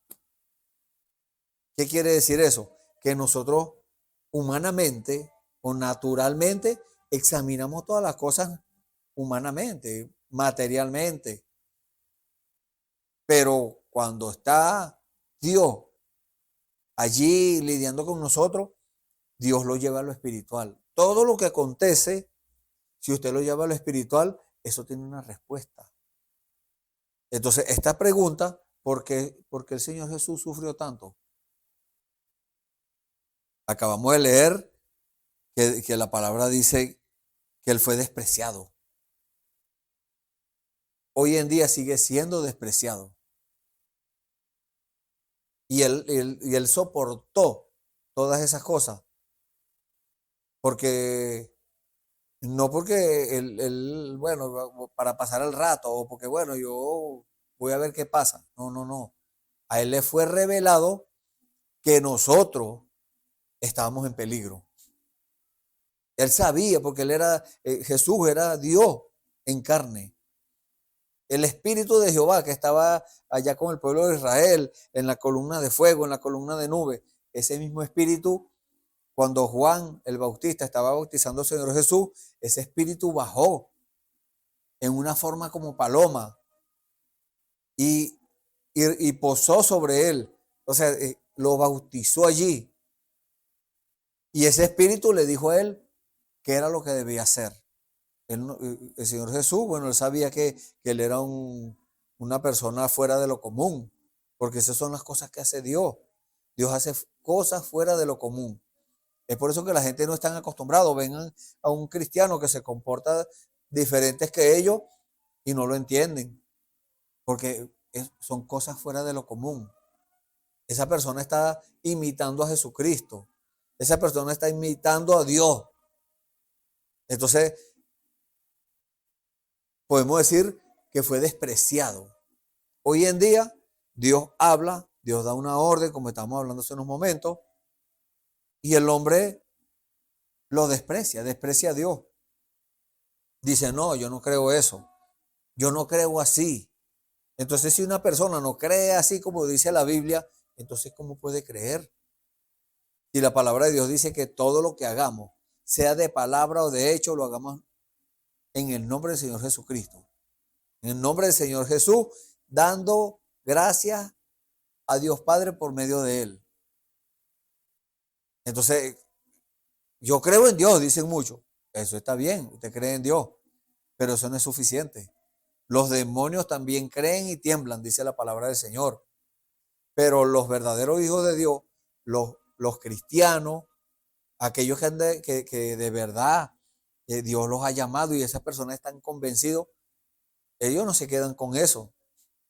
¿Qué quiere decir eso? Que nosotros humanamente o naturalmente examinamos todas las cosas humanamente, materialmente. Pero cuando está Dios allí lidiando con nosotros, Dios lo lleva a lo espiritual. Todo lo que acontece, si usted lo lleva a lo espiritual, eso tiene una respuesta. Entonces, esta pregunta, ¿por qué el Señor Jesús sufrió tanto? Acabamos de leer que la palabra dice que Él fue despreciado. Hoy en día sigue siendo despreciado. Y él soportó todas esas cosas. Porque, no porque bueno, para pasar el rato, o porque, bueno, yo voy a ver qué pasa. No, no, no. A Él le fue revelado que nosotros estábamos en peligro. Él sabía, porque Jesús era Dios en carne. El Espíritu de Jehová que estaba allá con el pueblo de Israel, en la columna de fuego, en la columna de nube, ese mismo Espíritu, cuando Juan el Bautista estaba bautizando al Señor Jesús, ese Espíritu bajó en una forma como paloma y posó sobre él. O sea, lo bautizó allí. Y ese Espíritu le dijo a él qué era lo que debía hacer. El Señor Jesús, bueno, él sabía que él era una persona fuera de lo común, porque esas son las cosas que hace Dios. Dios hace cosas fuera de lo común. Es por eso que la gente no está acostumbrada. Ven a un cristiano que se comporta diferentes que ellos y no lo entienden, porque son cosas fuera de lo común. Esa persona está imitando a Jesucristo. Esa persona está imitando a Dios. Entonces, podemos decir que fue despreciado. Hoy en día, Dios habla, Dios da una orden, como estamos hablando hace unos momentos, y el hombre lo desprecia a Dios. Dice, no, yo no creo eso. Yo no creo así. Entonces, si una persona no cree así como dice la Biblia, entonces, ¿cómo puede creer? Si la palabra de Dios dice que todo lo que hagamos, sea de palabra o de hecho, lo hagamos en el nombre del Señor Jesucristo. En el nombre del Señor Jesús, dando gracias a Dios Padre por medio de Él. Entonces, yo creo en Dios, dicen muchos. Eso está bien, usted cree en Dios, pero eso no es suficiente. Los demonios también creen y tiemblan, dice la palabra del Señor. Pero los verdaderos hijos de Dios, los cristianos, aquellos que de verdad Dios los ha llamado y esas personas están convencidos, ellos no se quedan con eso,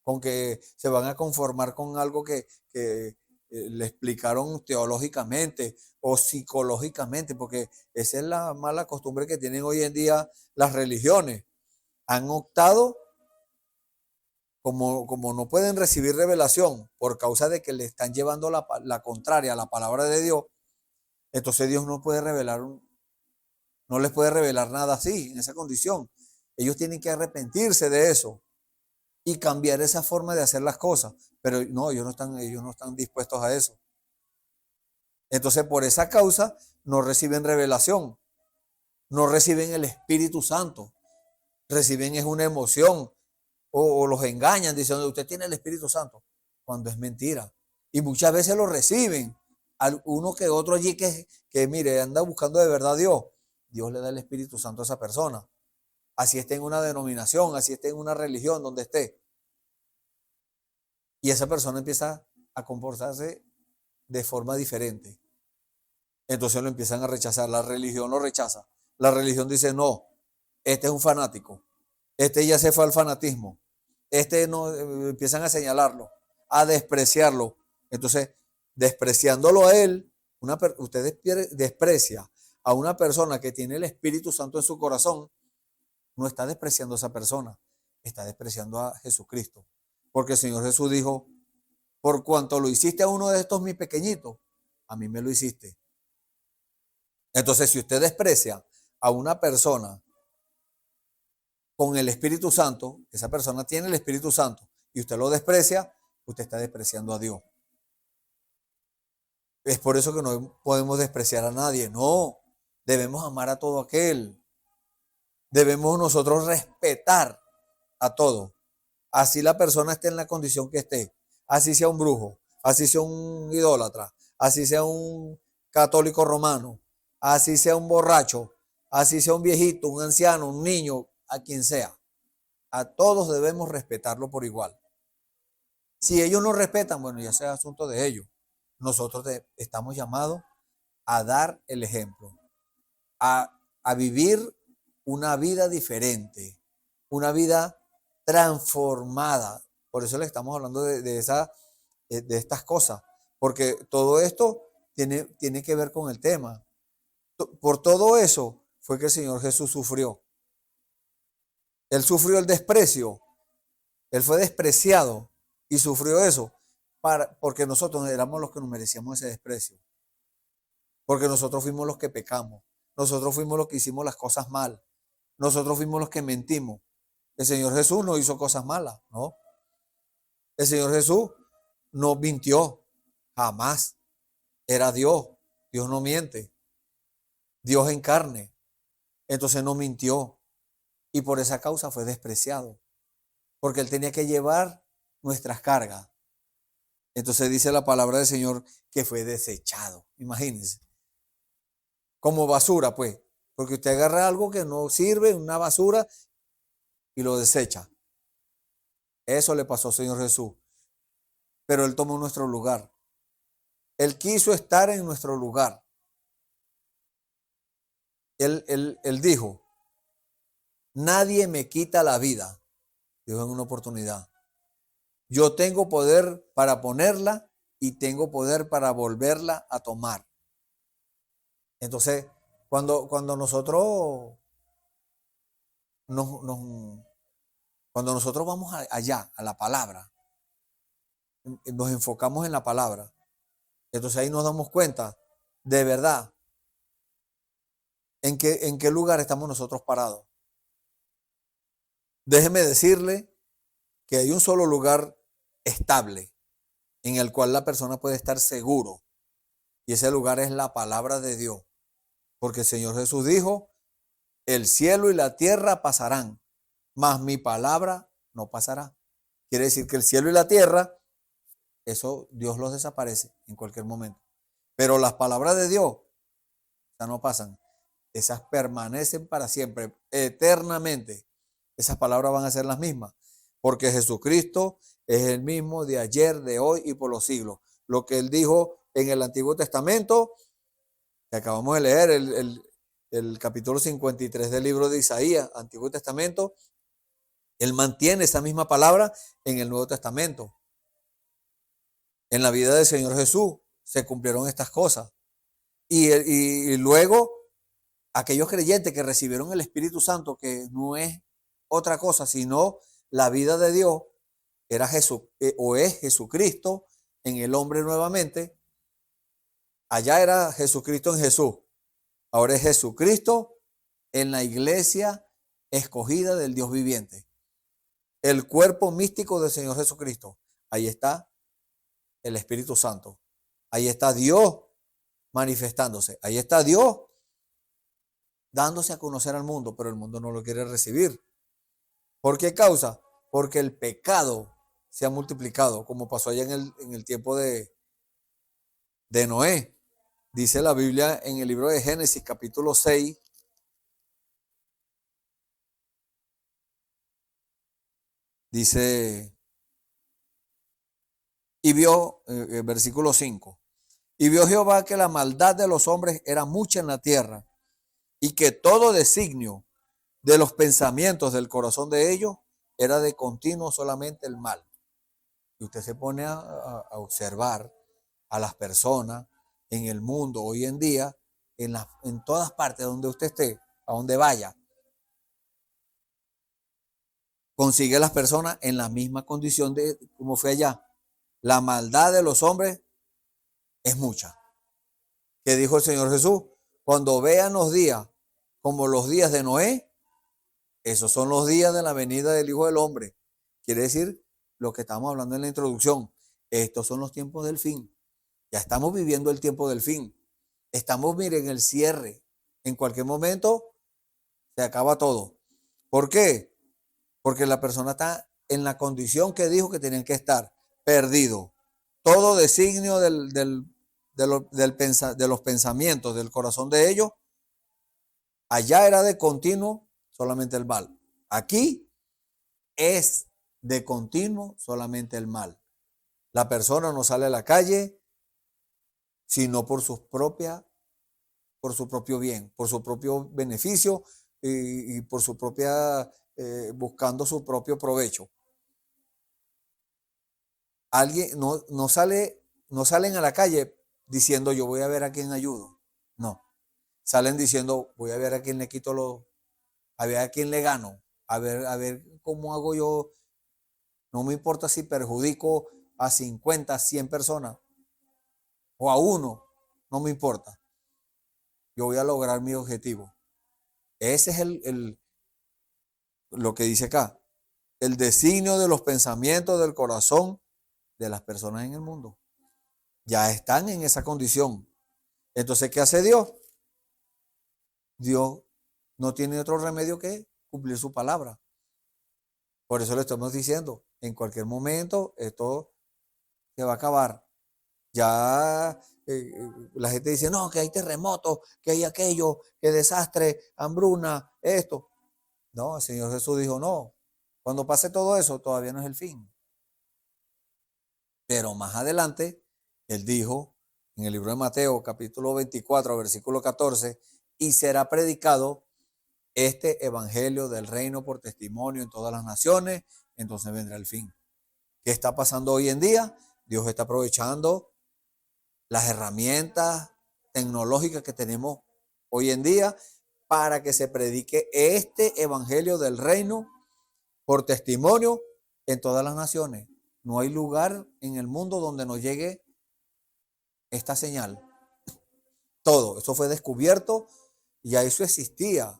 con que se van a conformar con algo que le explicaron teológicamente o psicológicamente, porque esa es la mala costumbre que tienen hoy en día las religiones. Han optado, como no pueden recibir revelación por causa de que le están llevando la contraria a la palabra de Dios, entonces Dios no les puede revelar nada así, en esa condición. Ellos tienen que arrepentirse de eso y cambiar esa forma de hacer las cosas. Pero no, ellos no están dispuestos a eso. Entonces, por esa causa, no reciben revelación, no reciben el Espíritu Santo, reciben es una emoción o los engañan diciendo, usted tiene el Espíritu Santo, cuando es mentira. Y muchas veces lo reciben. Uno que otro allí que mire, anda buscando de verdad a Dios. Dios le da el Espíritu Santo a esa persona. Así esté en una denominación, así esté en una religión, donde esté. Y esa persona empieza a comportarse de forma diferente. Entonces lo empiezan a rechazar. La religión lo rechaza. La religión dice, no, este es un fanático. Este ya se fue al fanatismo. Este no, empiezan a señalarlo, a despreciarlo. Entonces, despreciándolo a él, usted desprecia a una persona que tiene el Espíritu Santo en su corazón, no está despreciando a esa persona, está despreciando a Jesucristo. Porque el Señor Jesús dijo, por cuanto lo hiciste a uno de estos mis pequeñitos, a mí me lo hiciste. Entonces, si usted desprecia a una persona con el Espíritu Santo, esa persona tiene el Espíritu Santo, y usted lo desprecia, usted está despreciando a Dios. Es por eso que no podemos despreciar a nadie. No, debemos amar a todo aquel. Debemos nosotros respetar a todo. Así la persona esté en la condición que esté. Así sea un brujo, así sea un idólatra, así sea un católico romano, así sea un borracho, así sea un viejito, un anciano, un niño, a quien sea. A todos debemos respetarlo por igual. Si ellos no respetan, bueno, ya sea asunto de ellos. Nosotros estamos llamados a dar el ejemplo, a vivir una vida diferente, una vida transformada. Por eso le estamos hablando de estas cosas, porque todo esto tiene que ver con el tema. Por todo eso fue que el Señor Jesús sufrió. Él sufrió el desprecio, él fue despreciado y sufrió eso porque nosotros éramos los que nos merecíamos ese desprecio. Porque nosotros fuimos los que pecamos, nosotros fuimos los que hicimos las cosas mal, nosotros fuimos los que mentimos. El Señor Jesús no hizo cosas malas, ¿no? El Señor Jesús no mintió, jamás. Era Dios, Dios no miente, Dios en carne. Entonces no mintió y por esa causa fue despreciado, porque Él tenía que llevar nuestras cargas. Entonces dice la palabra del Señor que fue desechado. Imagínense. Como basura, pues. Porque usted agarra algo que no sirve, una basura, y lo desecha. Eso le pasó al Señor Jesús. Pero Él tomó nuestro lugar. Él quiso estar en nuestro lugar. Él dijo, nadie me quita la vida. Dijo en una oportunidad. Yo tengo poder para ponerla y tengo poder para volverla a tomar. Entonces, cuando nosotros cuando nosotros vamos allá, a la palabra, nos enfocamos en la palabra, entonces ahí nos damos cuenta de verdad en qué lugar estamos nosotros parados. Déjeme decirle que hay un solo lugar estable en el cual la persona puede estar seguro, y ese lugar es la palabra de Dios, porque el Señor Jesús dijo, el cielo y la tierra pasarán, mas mi palabra no pasará. Quiere decir que el cielo y la tierra, eso Dios los desaparece en cualquier momento, pero las palabras de Dios, esas no pasan, esas permanecen para siempre, eternamente. Esas palabras van a ser las mismas, porque Jesucristo es el mismo de ayer, de hoy y por los siglos. Lo que Él dijo en el Antiguo Testamento, que acabamos de leer, el capítulo 53 del libro de Isaías, Antiguo Testamento, Él mantiene esa misma palabra en el Nuevo Testamento. En la vida del Señor Jesús se cumplieron estas cosas. Y luego, aquellos creyentes que recibieron el Espíritu Santo, que no es otra cosa, sino la vida de Dios, era Jesús, o es Jesucristo en el hombre nuevamente. Allá era Jesucristo en Jesús. Ahora es Jesucristo en la iglesia escogida del Dios viviente. El cuerpo místico del Señor Jesucristo. Ahí está el Espíritu Santo. Ahí está Dios manifestándose. Ahí está Dios dándose a conocer al mundo, pero el mundo no lo quiere recibir. ¿Por qué causa? Porque el pecado se ha multiplicado, como pasó allá en el tiempo de Noé. Dice la Biblia en el libro de Génesis, capítulo 6, dice, y vio, versículo 5, y vio Jehová que la maldad de los hombres era mucha en la tierra, y que todo designio de los pensamientos del corazón de ellos era de continuo solamente el mal. Y usted se pone a observar a las personas en el mundo hoy en día, en todas partes donde usted esté, a donde vaya. consigue a las personas en la misma condición de como fue allá. La maldad de los hombres es mucha. ¿Qué dijo el Señor Jesús? Cuando vean los días como los días de Noé, esos son los días de la venida del Hijo del Hombre. Quiere decir lo que estamos hablando en la introducción. Estos son los tiempos del fin. Ya estamos viviendo el tiempo del fin. Estamos, miren, en el cierre. En cualquier momento se acaba todo. ¿Por qué? Porque la persona está en la condición que dijo que tenían que estar, perdido. Todo designio de los pensamientos del corazón de ellos, allá era de continuo solamente el mal. Aquí es de continuo solamente el mal. La persona no sale a la calle sino por su propio bien, por su propio beneficio y por su propia, buscando su propio provecho. Alguien no salen a la calle diciendo yo voy a ver a quién ayudo. No. Salen diciendo voy a ver a quién le quito a ver a quién le gano, a ver cómo hago yo. No me importa si perjudico a 50, 100 personas o a uno, no me importa. Yo voy a lograr mi objetivo. Ese es lo que dice acá. El designio de los pensamientos del corazón de las personas en el mundo. Ya están en esa condición. Entonces, ¿qué hace Dios? Dios no tiene otro remedio que cumplir su palabra. Por eso le estamos diciendo, en cualquier momento esto se va a acabar. Ya la gente dice, no, que hay terremotos, que hay aquello, que desastre, hambruna, esto. No, el Señor Jesús dijo, no, cuando pase todo eso todavía no es el fin. Pero más adelante, Él dijo en el libro de Mateo, capítulo 24, versículo 14, y será predicado este evangelio del reino por testimonio en todas las naciones, entonces vendrá el fin. ¿Qué está pasando hoy en día? Dios está aprovechando las herramientas tecnológicas que tenemos hoy en día para que se predique este evangelio del reino por testimonio en todas las naciones. No hay lugar en el mundo donde no llegue esta señal. Todo, eso fue descubierto, ya eso existía,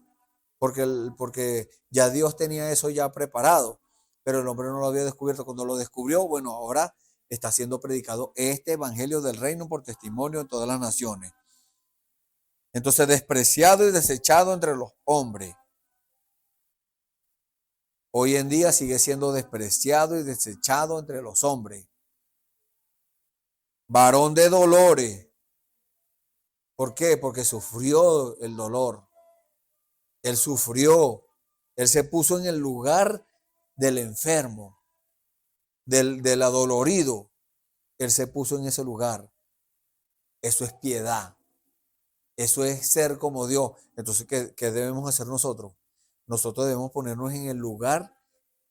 porque ya Dios tenía eso ya preparado, pero el hombre no lo había descubierto. Cuando lo descubrió, bueno, ahora está siendo predicado este evangelio del reino por testimonio en todas las naciones. Entonces, despreciado y desechado entre los hombres. Hoy en día sigue siendo despreciado y desechado entre los hombres. Varón de dolores. ¿Por qué? Porque sufrió el dolor. Él sufrió. Él se puso en el lugar del enfermo, del adolorido. Él se puso en ese lugar. Eso es piedad. Eso es ser como Dios. Entonces, ¿qué debemos hacer nosotros? Nosotros debemos ponernos en el lugar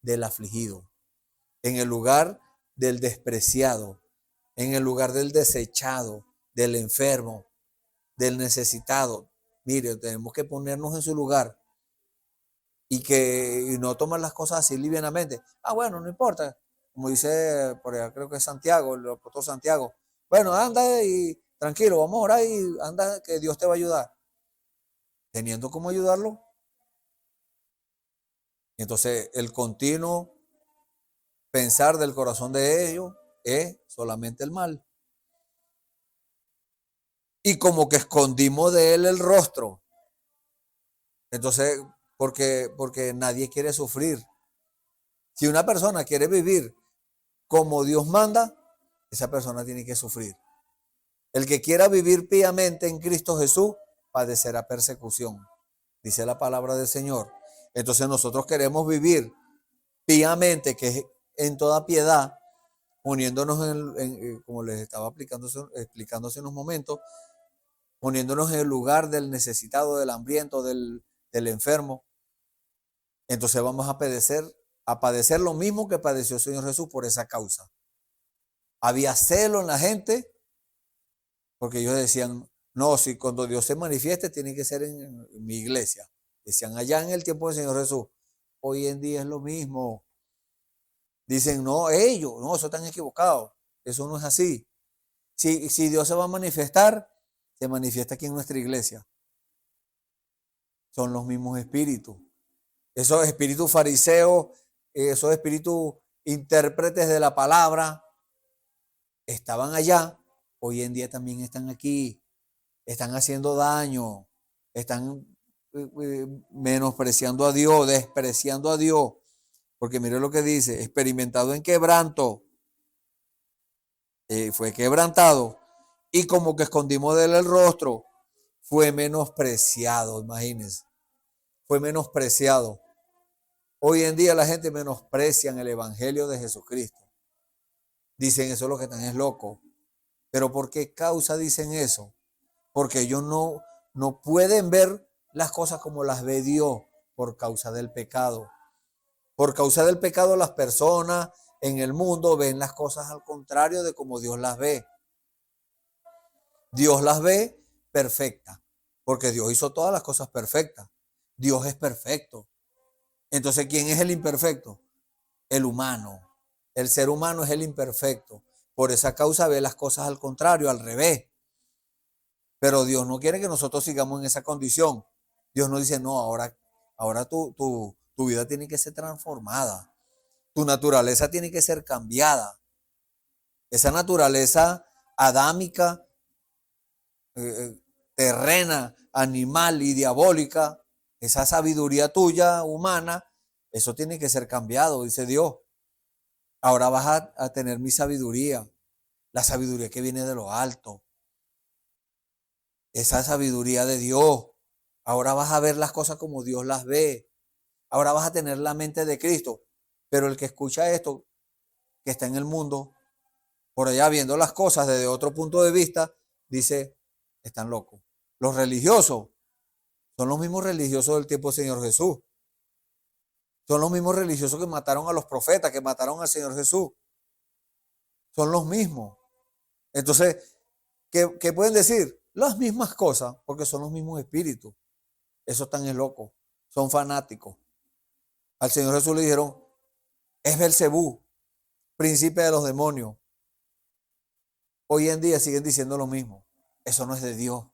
del afligido, en el lugar del despreciado, en el lugar del desechado, del enfermo, del necesitado. Mire, tenemos que ponernos en su lugar y no tomar las cosas así livianamente. Bueno, no importa. Como dice por allá, creo que es Santiago, el apóstol Santiago. Bueno, anda y tranquilo, vamos a orar y anda que Dios te va a ayudar. Teniendo cómo ayudarlo. Entonces, el continuo pensar del corazón de ellos es solamente el mal. Y como que escondimos de él el rostro. Entonces, porque nadie quiere sufrir. Si una persona quiere vivir como Dios manda, esa persona tiene que sufrir. El que quiera vivir piamente en Cristo Jesús, padecerá persecución. Dice la palabra del Señor. Entonces nosotros queremos vivir piamente, que es en toda piedad, poniéndonos como les estaba explicando hace unos momentos, poniéndonos en el lugar del necesitado, del hambriento, del enfermo. Entonces vamos a padecer lo mismo que padeció el Señor Jesús por esa causa. Había celo en la gente, porque ellos decían, no, si cuando Dios se manifieste tiene que ser en mi iglesia. Decían allá en el tiempo del Señor Jesús, hoy en día es lo mismo. Dicen, no, ellos, no, eso están equivocados. Eso no es así. Si Dios se va a manifestar, se manifiesta aquí en nuestra iglesia. Son los mismos espíritus. Esos espíritus fariseos, esos espíritus intérpretes de la palabra, estaban allá, hoy en día también están aquí, están haciendo daño, están menospreciando a Dios, despreciando a Dios, porque mire lo que dice, experimentado en quebranto, fue quebrantado, y como que escondimos de él el rostro, fue menospreciado, imagínense, fue menospreciado. Hoy en día la gente menosprecia el evangelio de Jesucristo. Dicen, eso es lo que están es loco. Pero ¿por qué causa dicen eso? Porque ellos no pueden ver las cosas como las ve Dios por causa del pecado. Por causa del pecado las personas en el mundo ven las cosas al contrario de como Dios las ve. Dios las ve perfectas, porque Dios hizo todas las cosas perfectas. Dios es perfecto. Entonces, ¿quién es el imperfecto? El humano. El ser humano es el imperfecto. Por esa causa ve las cosas al contrario, al revés. Pero Dios no quiere que nosotros sigamos en esa condición. Dios nos dice, no, ahora tu vida tiene que ser transformada. Tu naturaleza tiene que ser cambiada. Esa naturaleza adámica, terrena, animal y diabólica, esa sabiduría tuya, humana, eso tiene que ser cambiado, dice Dios. Ahora vas a tener mi sabiduría, la sabiduría que viene de lo alto. Esa sabiduría de Dios. Ahora vas a ver las cosas como Dios las ve. Ahora vas a tener la mente de Cristo. Pero el que escucha esto, que está en el mundo, por allá viendo las cosas desde otro punto de vista, dice, están locos. Los religiosos son los mismos religiosos del tiempo del Señor Jesús. Son los mismos religiosos que mataron a los profetas, que mataron al Señor Jesús. Son los mismos. Entonces, ¿qué pueden decir? Las mismas cosas, porque son los mismos espíritus. Esos están locos. Son fanáticos. Al Señor Jesús le dijeron, es Belcebú, príncipe de los demonios. Hoy en día siguen diciendo lo mismo. Eso no es de Dios.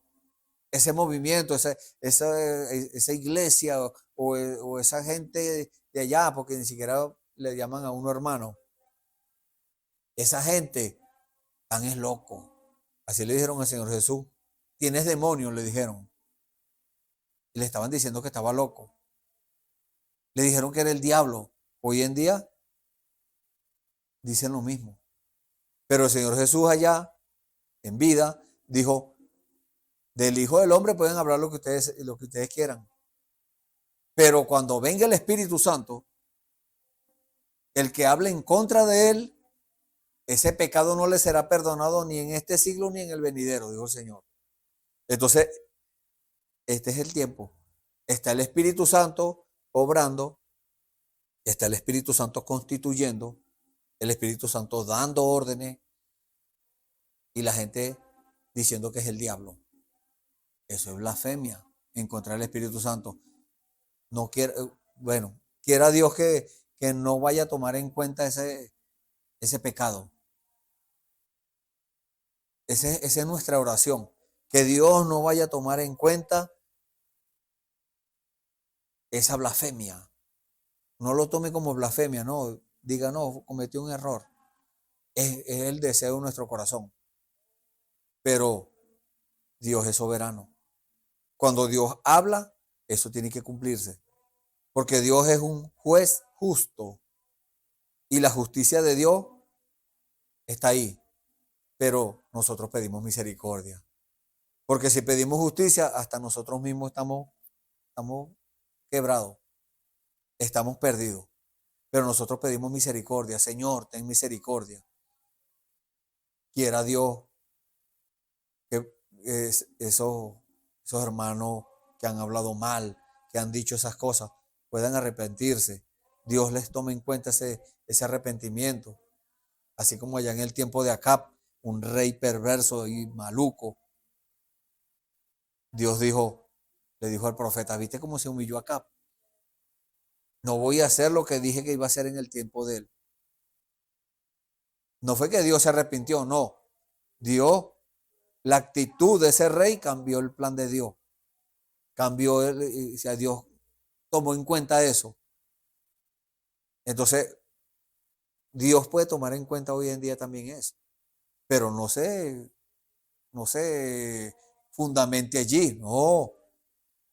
Ese movimiento, esa iglesia o esa gente de allá, porque ni siquiera le llaman a uno hermano. Esa gente tan es loco. Así le dijeron al Señor Jesús. Tienes demonios, le dijeron. Y le estaban diciendo que estaba loco. Le dijeron que era el diablo. Hoy en día dicen lo mismo. Pero el Señor Jesús allá, en vida, dijo, del Hijo del Hombre pueden hablar lo que ustedes quieran. Pero cuando venga el Espíritu Santo, el que hable en contra de él, ese pecado no le será perdonado ni en este siglo ni en el venidero, dijo el Señor. Entonces, este es el tiempo. Está el Espíritu Santo obrando, está el Espíritu Santo constituyendo, el Espíritu Santo dando órdenes y la gente diciendo que es el diablo. Eso es blasfemia en contra del Espíritu Santo. No quiere, quiera Dios que no vaya a tomar en cuenta ese pecado. Esa es nuestra oración. Que Dios no vaya a tomar en cuenta esa blasfemia. No lo tome como blasfemia, no. Diga, no, cometió un error. Es el deseo de nuestro corazón. Pero Dios es soberano. Cuando Dios habla, eso tiene que cumplirse. Porque Dios es un juez justo. Y la justicia de Dios está ahí. Pero nosotros pedimos misericordia. Porque si pedimos justicia, hasta nosotros mismos estamos quebrados. Estamos perdidos. Pero nosotros pedimos misericordia. Señor, ten misericordia. Quiera Dios que esos hermanos que han hablado mal, que han dicho esas cosas, puedan arrepentirse. Dios les tome en cuenta ese arrepentimiento. Así como allá en el tiempo de Acab, un rey perverso y maluco. Dios le dijo al profeta, ¿viste cómo se humilló Acab? No voy a hacer lo que dije que iba a hacer en el tiempo de él. No fue que Dios se arrepintió, no. Dios, la actitud de ese rey cambió el plan de Dios. Cambió, o sea, Dios tomó en cuenta eso. Entonces, Dios puede tomar en cuenta hoy en día también eso. Pero no se fundamente allí, no.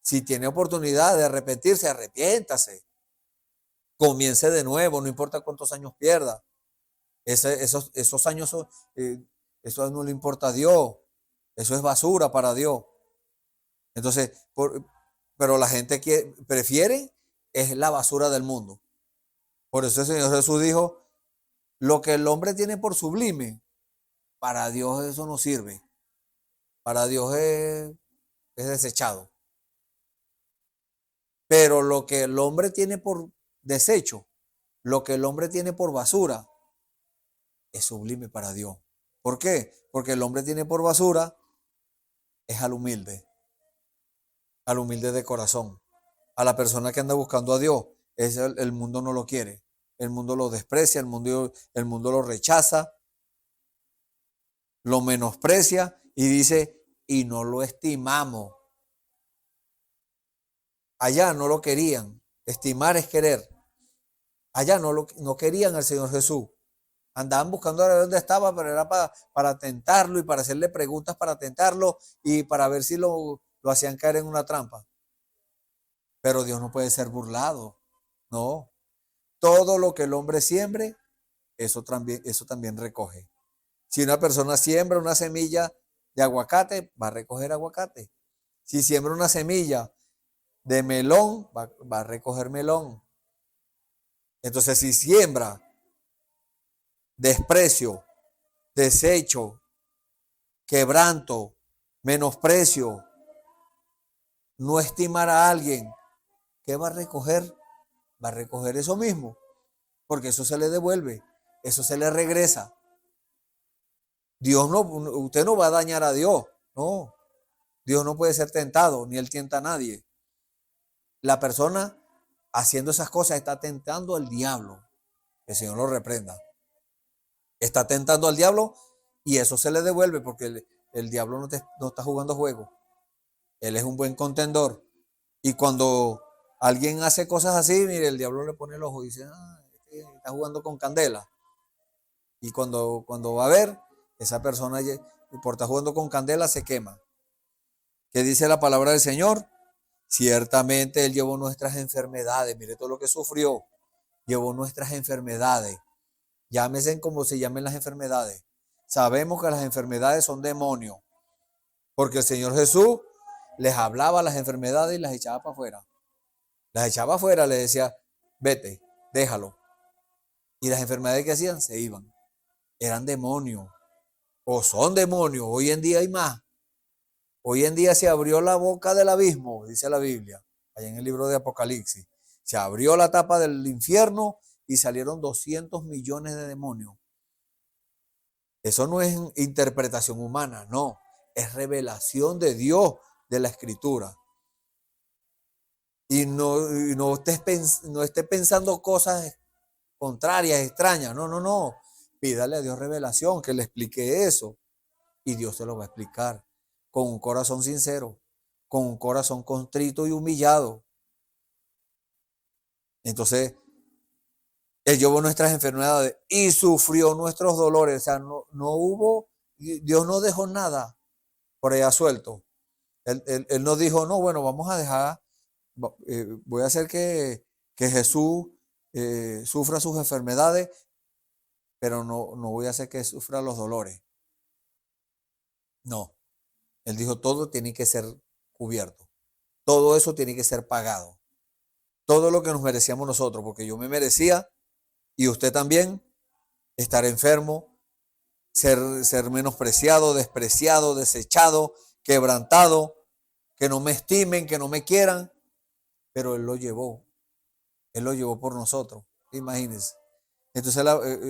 Si tiene oportunidad de arrepentirse, arrepiéntase. Comience de nuevo, no importa cuántos años pierda. Esos años, eso no le importa a Dios. Eso es basura para Dios. Entonces, pero la gente prefiere es la basura del mundo. Por eso el Señor Jesús dijo, lo que el hombre tiene por sublime, para Dios eso no sirve. Para Dios es desechado. Pero lo que el hombre tiene por desecho, lo que el hombre tiene por basura, es sublime para Dios. ¿Por qué? Porque el hombre tiene por basura es al humilde de corazón, a la persona que anda buscando a Dios. El mundo no lo quiere, el mundo lo desprecia, el mundo lo rechaza, lo menosprecia y dice, y no lo estimamos. Allá no lo querían, estimar es querer. Allá no querían al Señor Jesús. Andaban buscando a ver dónde estaba, pero era para tentarlo y para hacerle preguntas para tentarlo y para ver si lo hacían caer en una trampa. Pero Dios no puede ser burlado. No. Todo lo que el hombre siembre, eso también recoge. Si una persona siembra una semilla de aguacate, va a recoger aguacate. Si siembra una semilla de melón, va a recoger melón. Entonces, si siembra desprecio, desecho, quebranto, menosprecio, no estimar a alguien, ¿qué va a recoger? Va a recoger eso mismo, porque eso se le devuelve, eso se le regresa. Usted no va a dañar a Dios, no. Dios no puede ser tentado, ni él tienta a nadie. La persona haciendo esas cosas está tentando al diablo. Que el Señor lo reprenda. Está tentando al diablo y eso se le devuelve porque el diablo no está jugando juego. Él es un buen contendor. Y cuando alguien hace cosas así, mire, el diablo le pone el ojo y dice, está jugando con candela. Y cuando va a ver, esa persona por estar jugando con candela se quema. ¿Qué dice la palabra del Señor? Ciertamente Él llevó nuestras enfermedades. Mire todo lo que sufrió. Llevó nuestras enfermedades. Llámese como se llamen las enfermedades. Sabemos que las enfermedades son demonios. Porque el Señor Jesús les hablaba a las enfermedades y las echaba para afuera. Las echaba afuera, le decía, vete, déjalo. Y las enfermedades que hacían se iban. Eran demonios. O son demonios. Hoy en día hay más. Hoy en día se abrió la boca del abismo, dice la Biblia, allá en el libro de Apocalipsis. Se abrió la tapa del infierno y salieron 200 millones de demonios. Eso no es interpretación humana, no. Es revelación de Dios, de la Escritura. Y no esté pensando cosas contrarias, extrañas. No. Pídale a Dios revelación, que le explique eso. Y Dios se lo va a explicar. Con un corazón sincero, con un corazón contrito y humillado. Entonces, Él llevó nuestras enfermedades y sufrió nuestros dolores. O sea, Dios no dejó nada por allá suelto. Él no dijo, no, bueno, vamos a dejar, voy a hacer que Jesús sufra sus enfermedades, pero no voy a hacer que sufra los dolores. No. Él dijo, todo tiene que ser cubierto. Todo eso tiene que ser pagado. Todo lo que nos merecíamos nosotros, porque yo me merecía, y usted también, estar enfermo, ser menospreciado, despreciado, desechado, quebrantado, que no me estimen, que no me quieran, pero Él lo llevó. Él lo llevó por nosotros. Imagínense. Entonces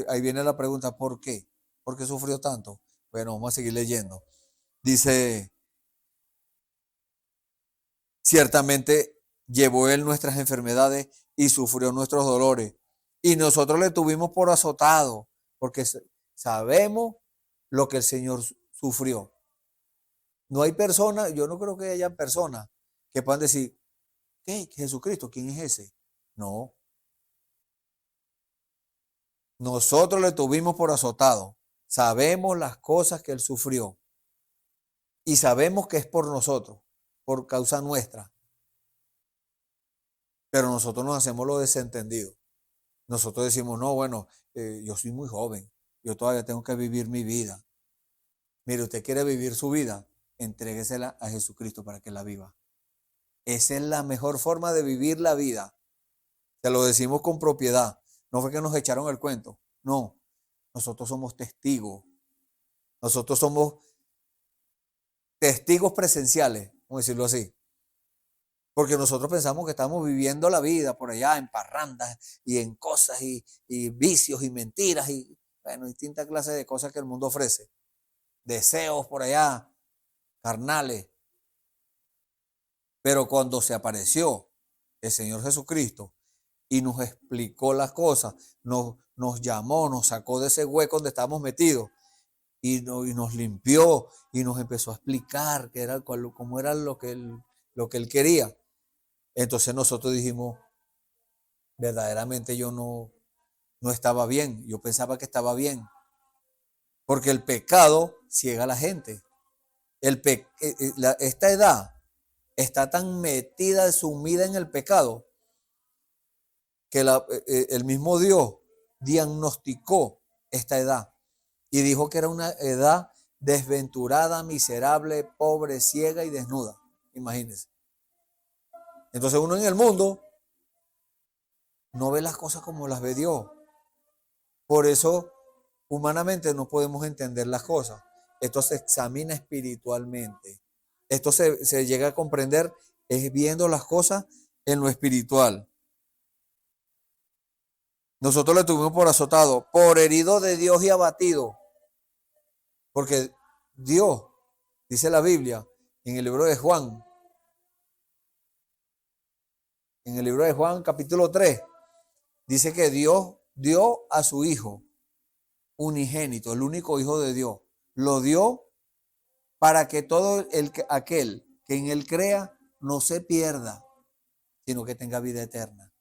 ahí viene la pregunta, ¿por qué? ¿Por qué sufrió tanto? Bueno, vamos a seguir leyendo. Dice, ciertamente llevó Él nuestras enfermedades y sufrió nuestros dolores. Y nosotros le tuvimos por azotado, porque sabemos lo que el Señor sufrió. No hay personas, yo no creo que haya personas que puedan decir, ¿qué? Jesucristo, ¿quién es ese? No. Nosotros le tuvimos por azotado. Sabemos las cosas que Él sufrió. Y sabemos que es por nosotros, por causa nuestra. Pero nosotros nos hacemos lo desentendido. Nosotros decimos, no, bueno, yo soy muy joven. Yo todavía tengo que vivir mi vida. Mire, usted quiere vivir su vida, entréguesela a Jesucristo para que la viva. Esa es la mejor forma de vivir la vida. Se lo decimos con propiedad. No fue que nos echaron el cuento. No, nosotros somos testigos. Nosotros somos testigos presenciales, vamos a decirlo así. Porque nosotros pensamos que estamos viviendo la vida por allá en parrandas y en cosas y vicios y mentiras y, bueno, distintas clases de cosas que el mundo ofrece. Deseos por allá, carnales. Pero cuando se apareció el Señor Jesucristo y nos explicó las cosas, nos llamó, nos sacó de ese hueco donde estábamos metidos y nos limpió y nos empezó a explicar qué era, cómo era lo que él quería. Entonces nosotros dijimos, verdaderamente yo no estaba bien, yo pensaba que estaba bien, porque el pecado ciega a la gente. Esta edad está tan metida, sumida en el pecado, que el mismo Dios diagnosticó esta edad y dijo que era una edad desventurada, miserable, pobre, ciega y desnuda. Imagínense. Entonces uno en el mundo no ve las cosas como las ve Dios. Por eso humanamente no podemos entender las cosas. Esto se examina espiritualmente. Esto se llega a comprender es viendo las cosas en lo espiritual. Nosotros le tuvimos por azotado, por herido de Dios y abatido. Porque Dios, dice la Biblia, en el libro de Juan, capítulo 3, dice que Dios dio a su Hijo unigénito, el único Hijo de Dios. Lo dio para que todo aquel que en Él crea no se pierda, sino que tenga vida eterna.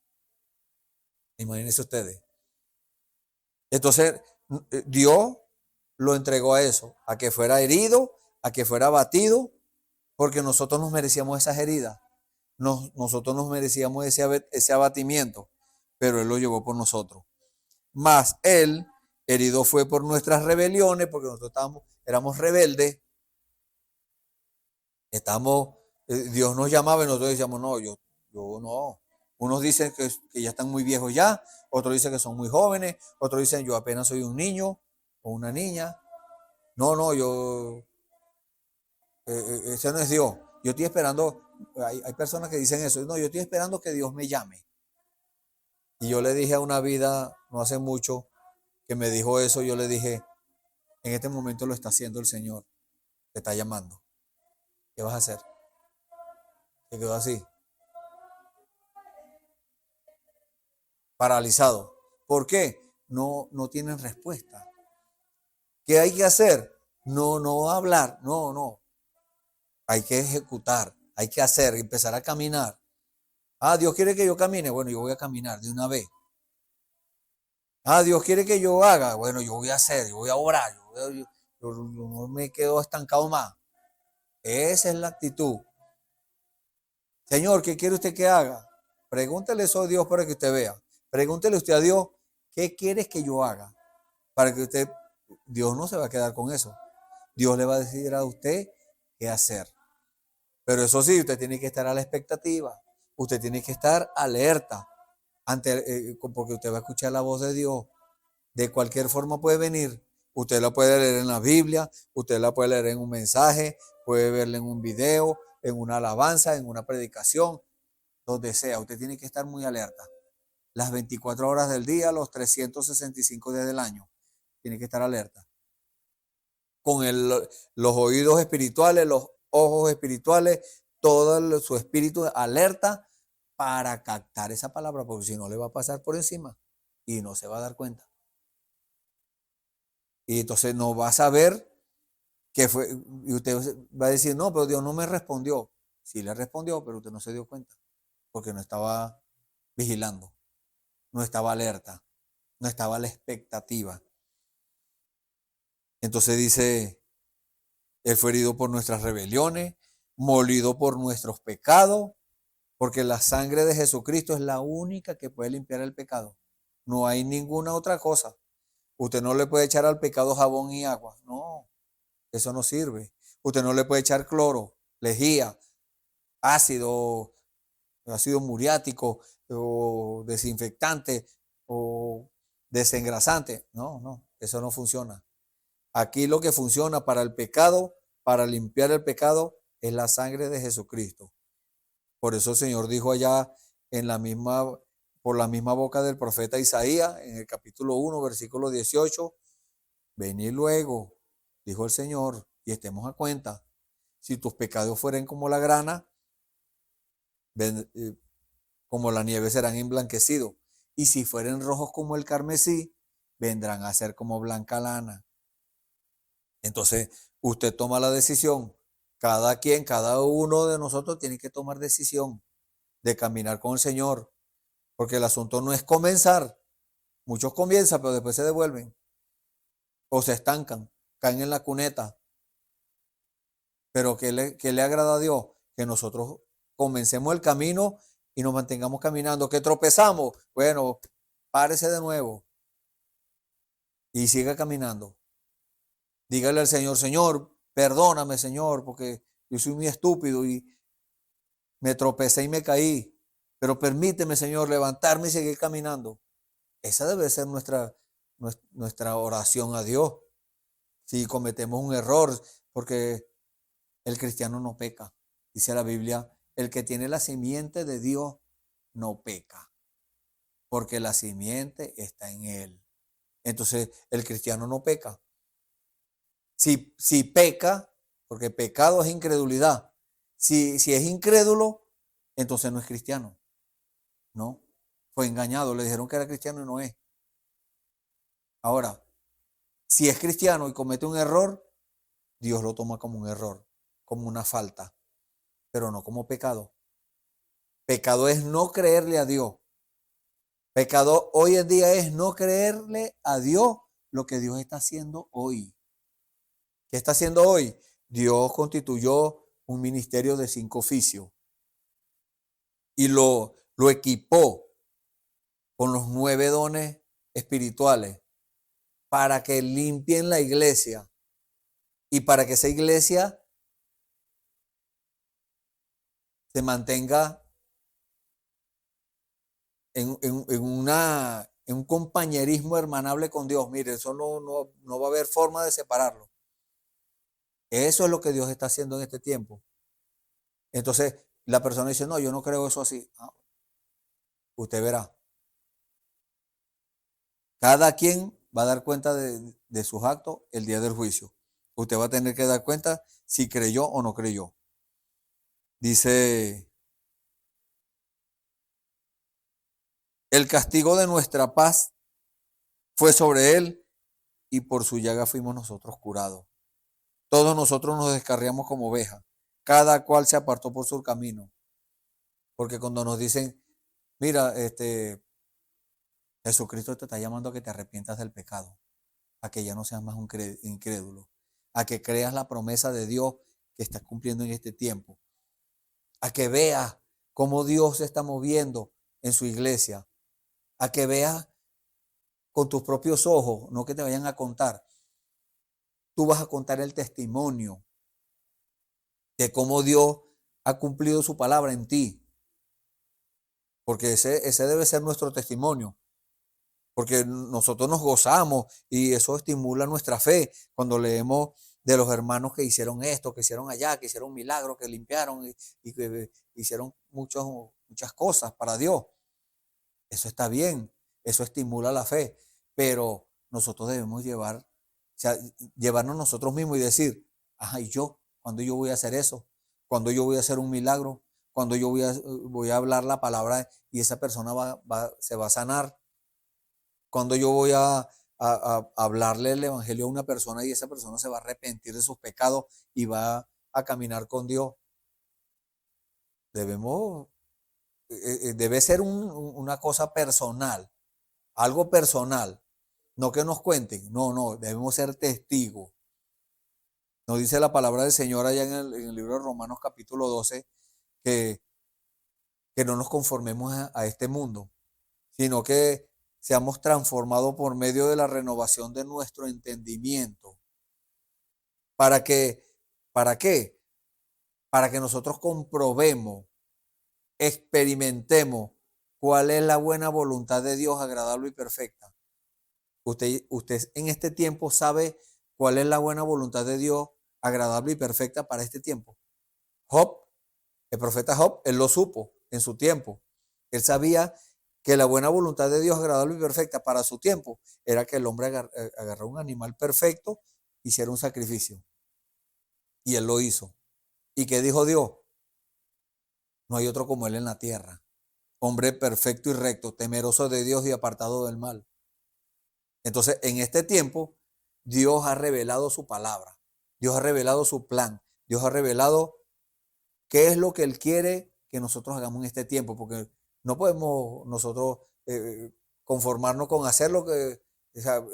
Imagínense ustedes. Entonces, Dios lo entregó a eso, a que fuera herido, a que fuera abatido, porque nosotros nos merecíamos esas heridas. Nosotros nos merecíamos ese abatimiento, pero Él lo llevó por nosotros. Mas Él, herido fue por nuestras rebeliones, porque nosotros éramos rebeldes. Dios nos llamaba y nosotros decíamos, no, yo no. Unos dicen que ya están muy viejos ya, otros dicen que son muy jóvenes, otros dicen yo apenas soy un niño o una niña. No, ese no es Dios. Yo estoy esperando, hay personas que dicen eso, no, yo estoy esperando que Dios me llame. Y yo le dije a una vida, no hace mucho, que me dijo eso, yo le dije, en este momento lo está haciendo el Señor, te está llamando. ¿Qué vas a hacer? Se quedó así, paralizado. ¿Por qué? No tienen respuesta. ¿Qué hay que hacer? No hablar, no. Hay que ejecutar, hay que hacer, empezar a caminar. Ah, Dios quiere que yo camine, bueno, yo voy a caminar de una vez. Ah, Dios quiere que yo haga, bueno, yo voy a hacer, yo voy a orar, yo no me quedo estancado más. Esa es la actitud. Señor, ¿qué quiere usted que haga? Pregúntele eso a Dios para que usted vea. Pregúntele usted a Dios, ¿qué quieres que yo haga? Para que Dios no se va a quedar con eso. Dios le va a decir a usted qué hacer. Pero eso sí, usted tiene que estar a la expectativa. Usted tiene que estar alerta. Porque usted va a escuchar la voz de Dios. De cualquier forma puede venir. Usted la puede leer en la Biblia, usted la puede leer en un mensaje, puede verla en un video, en una alabanza, en una predicación, donde sea. Usted tiene que estar muy alerta. Las 24 horas del día, los 365 días del año. Tiene que estar alerta. Con los oídos espirituales, los ojos espirituales, todo su espíritu alerta para captar esa palabra, porque si no le va a pasar por encima y no se va a dar cuenta. Y entonces no va a saber qué fue, y usted va a decir, no, pero Dios no me respondió. Sí le respondió, pero usted no se dio cuenta, porque no estaba vigilando, no estaba alerta, no estaba a la expectativa. Entonces dice, Él fue herido por nuestras rebeliones, molido por nuestros pecados, porque la sangre de Jesucristo es la única que puede limpiar el pecado. No hay ninguna otra cosa. Usted no le puede echar al pecado jabón y agua. No, eso no sirve. Usted no le puede echar cloro, lejía, ácido, ácido muriático, o desinfectante, o desengrasante. No, no, eso no funciona. Aquí lo que funciona para el pecado, para limpiar el pecado, es la sangre de Jesucristo. Por eso el Señor dijo allá por la misma boca del profeta Isaías, en el capítulo 1, versículo 18, venid luego, dijo el Señor, y estemos a cuenta. Si tus pecados fueren como la grana, como la nieve serán emblanquecidos. Y si fueren rojos como el carmesí, vendrán a ser como blanca lana. Entonces, usted toma la decisión. Cada uno de nosotros tiene que tomar decisión de caminar con el Señor. Porque el asunto no es comenzar. Muchos comienzan, pero después se devuelven. O se estancan, caen en la cuneta. Pero ¿qué le agrada a Dios? Que nosotros comencemos el camino y nos mantengamos caminando. ¿Que tropezamos? Bueno, párese de nuevo y siga caminando. Dígale al Señor, Señor, perdóname, Señor, porque yo soy muy estúpido y me tropecé y me caí. Pero permíteme, Señor, levantarme y seguir caminando. Esa debe ser nuestra oración a Dios. Si cometemos un error, porque el cristiano no peca. Dice la Biblia, el que tiene la simiente de Dios no peca, porque la simiente está en él. Entonces, el cristiano no peca. Si peca, porque pecado es incredulidad. Si es incrédulo, entonces no es cristiano. No, fue engañado. Le dijeron que era cristiano y no es. Ahora, si es cristiano y comete un error, Dios lo toma como un error, como una falta, pero no como pecado. Pecado es no creerle a Dios. Pecado hoy en día es no creerle a Dios lo que Dios está haciendo hoy. ¿Qué está haciendo hoy? Dios constituyó un ministerio de 5 oficios y lo equipó con los 9 dones espirituales para que limpien la iglesia y para que esa iglesia se mantenga en un compañerismo hermanable con Dios. Mire, eso no va a haber forma de separarlo. Eso es lo que Dios está haciendo en este tiempo. Entonces, la persona dice, no, yo no creo eso así. Ah, usted verá. Cada quien va a dar cuenta de sus actos el día del juicio. Usted va a tener que dar cuenta si creyó o no creyó. Dice, el castigo de nuestra paz fue sobre él y por su llaga fuimos nosotros curados. Todos nosotros nos descarriamos como ovejas. Cada cual se apartó por su camino. Porque cuando nos dicen, mira, Jesucristo te está llamando a que te arrepientas del pecado, a que ya no seas más un incrédulo, a que creas la promesa de Dios que estás cumpliendo en este tiempo, a que veas cómo Dios se está moviendo en su iglesia, a que veas con tus propios ojos, no que te vayan a contar. Tú vas a contar el testimonio de cómo Dios ha cumplido su palabra en ti. Porque ese debe ser nuestro testimonio. Porque nosotros nos gozamos y eso estimula nuestra fe cuando leemos de los hermanos que hicieron esto, que hicieron allá, que hicieron milagros, que limpiaron y que hicieron muchas cosas para Dios. Eso está bien, eso estimula la fe, pero nosotros debemos llevarnos nosotros mismos y decir, ajá, ¿y yo? ¿Cuándo yo voy a hacer eso? ¿Cuándo yo voy a hacer un milagro? cuando yo voy a hablar la palabra y esa persona se va a sanar, cuando yo voy a hablarle el evangelio a una persona y esa persona se va a arrepentir de sus pecados y va a caminar con Dios. Debe ser una cosa personal, algo personal, no que nos cuenten, no, debemos ser testigos. Nos dice la palabra del Señor allá en el libro de Romanos capítulo 12 que no nos conformemos a este mundo, sino que seamos transformados por medio de la renovación de nuestro entendimiento. ¿Para qué? ¿Para qué? Para que nosotros comprobemos, experimentemos cuál es la buena voluntad de Dios, agradable y perfecta. Usted en este tiempo sabe cuál es la buena voluntad de Dios, agradable y perfecta para este tiempo. Job, el profeta Job, él lo supo en su tiempo. Él sabía que la buena voluntad de Dios, agradable y perfecta para su tiempo, era que el hombre agarrara un animal perfecto, hiciera un sacrificio. Y él lo hizo. ¿Y qué dijo Dios? No hay otro como él en la tierra. Hombre perfecto y recto, temeroso de Dios y apartado del mal. Entonces, en este tiempo, Dios ha revelado su palabra. Dios ha revelado su plan. Dios ha revelado qué es lo que Él quiere que nosotros hagamos en este tiempo, porque no podemos nosotros conformarnos con hacer lo que, o sea,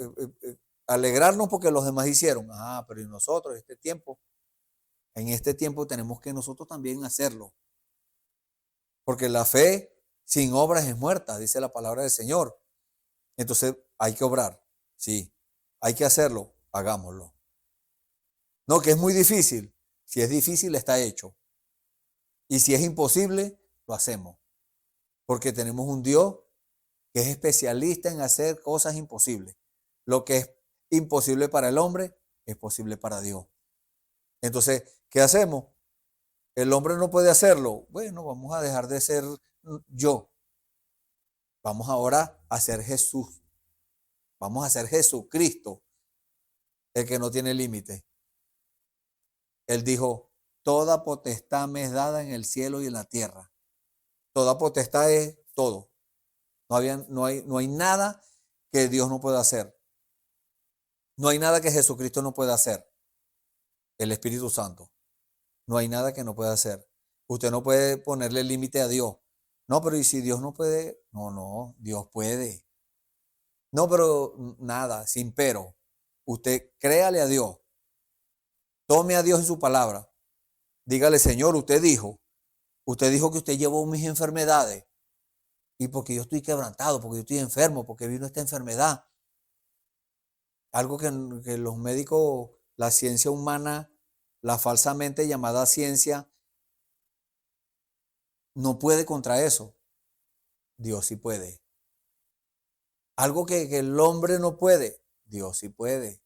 alegrarnos porque los demás hicieron. Pero y nosotros en este tiempo tenemos que nosotros también hacerlo. Porque la fe sin obras es muerta, dice la palabra del Señor. Entonces hay que obrar, sí. Hay que hacerlo, hagámoslo. No, que es muy difícil. Si es difícil, está hecho. Y si es imposible, lo hacemos. Porque tenemos un Dios que es especialista en hacer cosas imposibles. Lo que es imposible para el hombre es posible para Dios. Entonces, ¿qué hacemos? El hombre no puede hacerlo. Bueno, vamos a dejar de ser yo. Vamos ahora a ser Jesús. Vamos a ser Jesucristo, el que no tiene límite. Él dijo, toda potestad me es dada en el cielo y en la tierra. Toda potestad es todo. No hay nada que Dios no pueda hacer. No hay nada que Jesucristo no pueda hacer. El Espíritu Santo. No hay nada que no pueda hacer. Usted no puede ponerle límite a Dios. No, pero ¿y si Dios no puede? No, Dios puede. No, pero nada, sin pero. Usted créale a Dios. Tome a Dios en su palabra. Dígale, Señor, usted dijo que usted llevó mis enfermedades. Y porque yo estoy quebrantado, porque yo estoy enfermo, porque vino esta enfermedad. Algo que los médicos, la ciencia humana, la falsamente llamada ciencia, no puede contra eso. Dios sí puede. Algo que el hombre no puede, Dios sí puede.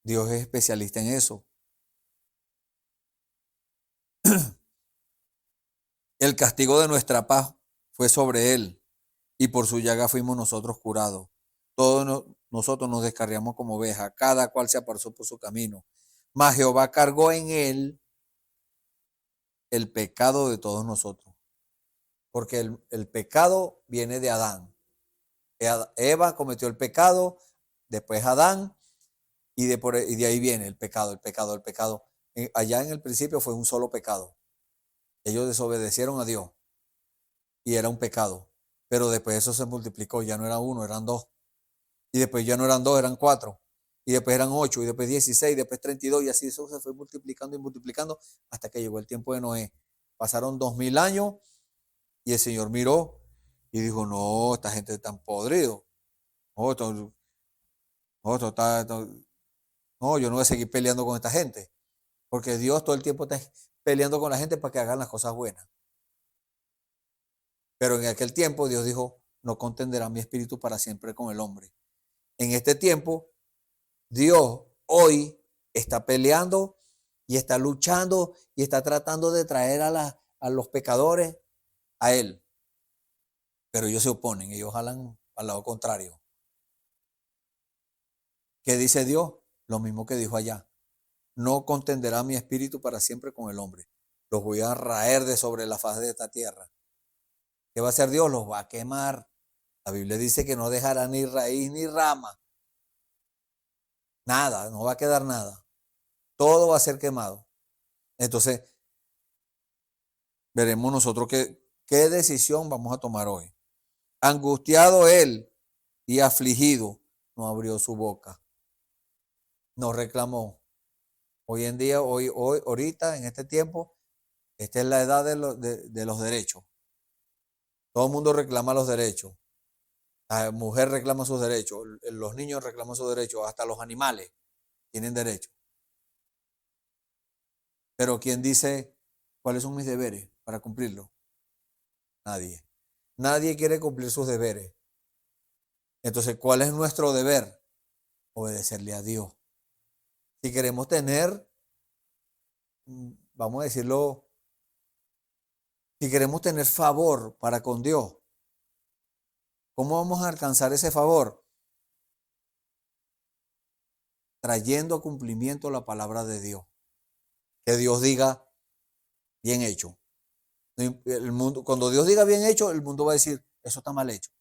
Dios es especialista en eso. El castigo de nuestra paz fue sobre él, y por su llaga fuimos nosotros curados. Todos nosotros nos descarriamos como ovejas, cada cual se apartó por su camino. Mas Jehová cargó en él el pecado de todos nosotros. Porque el pecado viene de Adán. Eva cometió el pecado, después Adán, y de ahí viene el pecado. Allá en el principio fue un solo pecado. Ellos desobedecieron a Dios y era un pecado. Pero después eso se multiplicó, ya no era uno, eran dos. Y después ya no eran dos, eran cuatro. Y después eran 8, y después 16, y después 32, y así eso se fue multiplicando y multiplicando hasta que llegó el tiempo de Noé. Pasaron 2000 años y el Señor miró y dijo, no, esta gente está tan podrido. No, no, yo no voy a seguir peleando con esta gente. Porque Dios todo el tiempo está peleando con la gente para que hagan las cosas buenas. Pero en aquel tiempo Dios dijo, no contenderá mi espíritu para siempre con el hombre. En este tiempo, Dios hoy está peleando y está luchando y está tratando de traer a los pecadores a Él. Pero ellos se oponen, ellos jalan al lado contrario. ¿Qué dice Dios? Lo mismo que dijo allá. No contenderá mi espíritu para siempre con el hombre. los voy a raer de sobre la faz de esta tierra. ¿Qué va a hacer Dios? Los va a quemar. La Biblia dice que no dejará ni raíz ni rama. Nada, no va a quedar nada. Todo va a ser quemado. Entonces, veremos nosotros qué decisión vamos a tomar hoy. Angustiado él y afligido, no abrió su boca, no reclamó. Hoy en día, ahorita, en este tiempo, esta es la edad de los derechos. Todo el mundo reclama los derechos. La mujer reclama sus derechos, los niños reclaman sus derechos, hasta los animales tienen derechos. Pero ¿quién dice cuáles son mis deberes para cumplirlos? Nadie. Nadie quiere cumplir sus deberes. Entonces, ¿cuál es nuestro deber? Obedecerle a Dios. Si queremos tener, vamos a decirlo, si queremos tener favor para con Dios, ¿cómo vamos a alcanzar ese favor? Trayendo a cumplimiento la palabra de Dios. Que Dios diga, bien hecho. El mundo, cuando Dios diga bien hecho, el mundo va a decir, eso está mal hecho.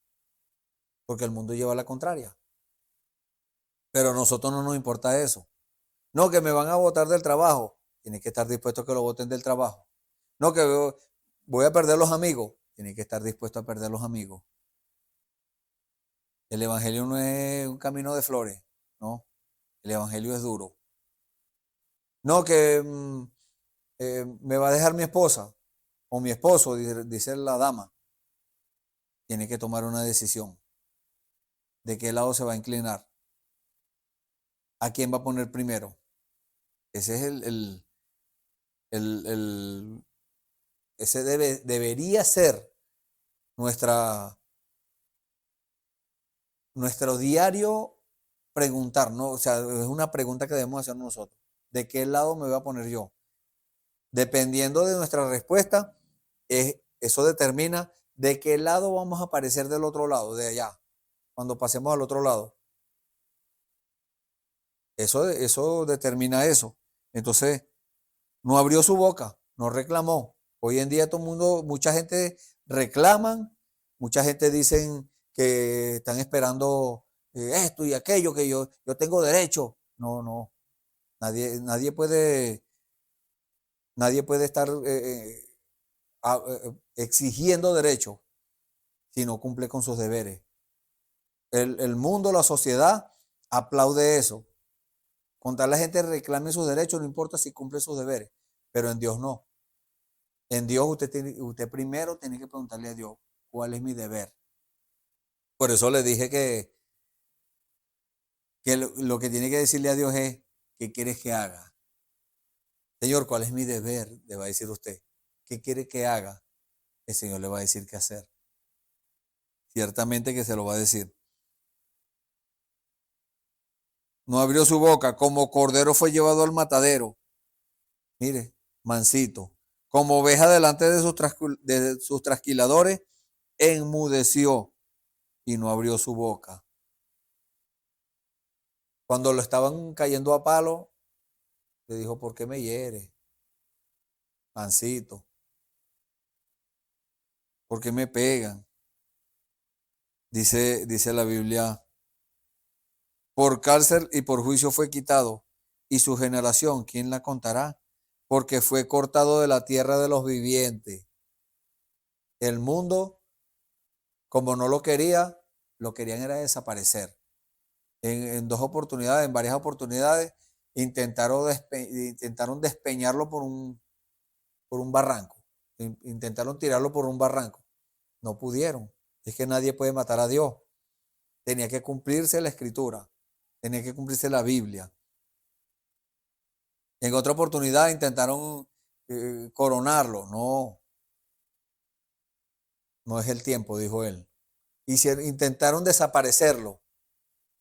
Porque el mundo lleva la contraria. Pero a nosotros no nos importa eso. No, que me van a botar del trabajo. Tienes que estar dispuesto a que lo boten del trabajo. No, que voy a perder los amigos. Tienes que estar dispuesto a perder los amigos. El evangelio no es un camino de flores, no. El evangelio es duro. No, que me va a dejar mi esposa o mi esposo, dice la dama. Tiene que tomar una decisión. ¿De qué lado se va a inclinar? ¿A quién va a poner primero? Ese es ese debería ser nuestro diario preguntar, ¿no? O sea, es una pregunta que debemos hacer nosotros. ¿De qué lado me voy a poner yo? Dependiendo de nuestra respuesta, eso determina de qué lado vamos a aparecer del otro lado, de allá, cuando pasemos al otro lado. Eso determina eso. Entonces, no abrió su boca, no reclamó. Hoy en día todo el mundo, mucha gente reclaman, mucha gente dicen que están esperando esto y aquello, que yo tengo derecho. No, nadie puede estar exigiendo derechos si no cumple con sus deberes. El mundo, la sociedad aplaude eso. Con tal la gente reclame sus derechos, no importa si cumple sus deberes, pero en Dios no. En Dios usted primero tiene que preguntarle a Dios, ¿cuál es mi deber? Por eso le dije que lo que tiene que decirle a Dios es, ¿qué quieres que haga? Señor, ¿cuál es mi deber? Le va a decir usted. ¿Qué quiere que haga? El Señor le va a decir qué hacer. Ciertamente que se lo va a decir. No abrió su boca, como cordero fue llevado al matadero. Mire, mansito. Como oveja delante de sus trasquiladores, enmudeció y no abrió su boca. Cuando lo estaban cayendo a palo, le dijo, ¿por qué me hieres? Mansito. ¿Por qué me pegan? Dice la Biblia, por cárcel y por juicio fue quitado, y su generación, ¿quién la contará? Porque fue cortado de la tierra de los vivientes. El mundo, como no lo querían era desaparecer. En dos oportunidades, en varias oportunidades, intentaron despeñarlo por un barranco. Intentaron tirarlo por un barranco. No pudieron. Es que nadie puede matar a Dios. Tenía que cumplirse la escritura. Tenía que cumplirse la Biblia. En otra oportunidad intentaron coronarlo. No es el tiempo, dijo él. Intentaron desaparecerlo.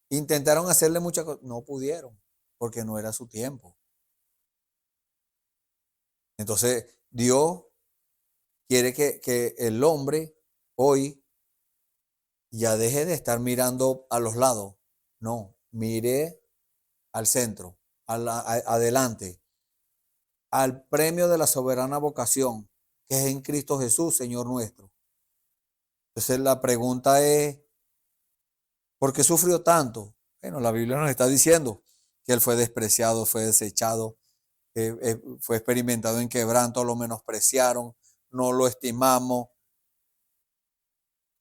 Intentaron hacerle muchas cosas. No pudieron, porque no era su tiempo. Entonces, Dios quiere que el hombre hoy ya deje de estar mirando a los lados. No, mire al centro, adelante. al premio de la soberana vocación, que es en Cristo Jesús, Señor nuestro. Entonces la pregunta es, ¿por qué sufrió tanto? Bueno, la Biblia nos está diciendo que Él fue despreciado, fue desechado, fue experimentado en quebranto, lo menospreciaron, no lo estimamos.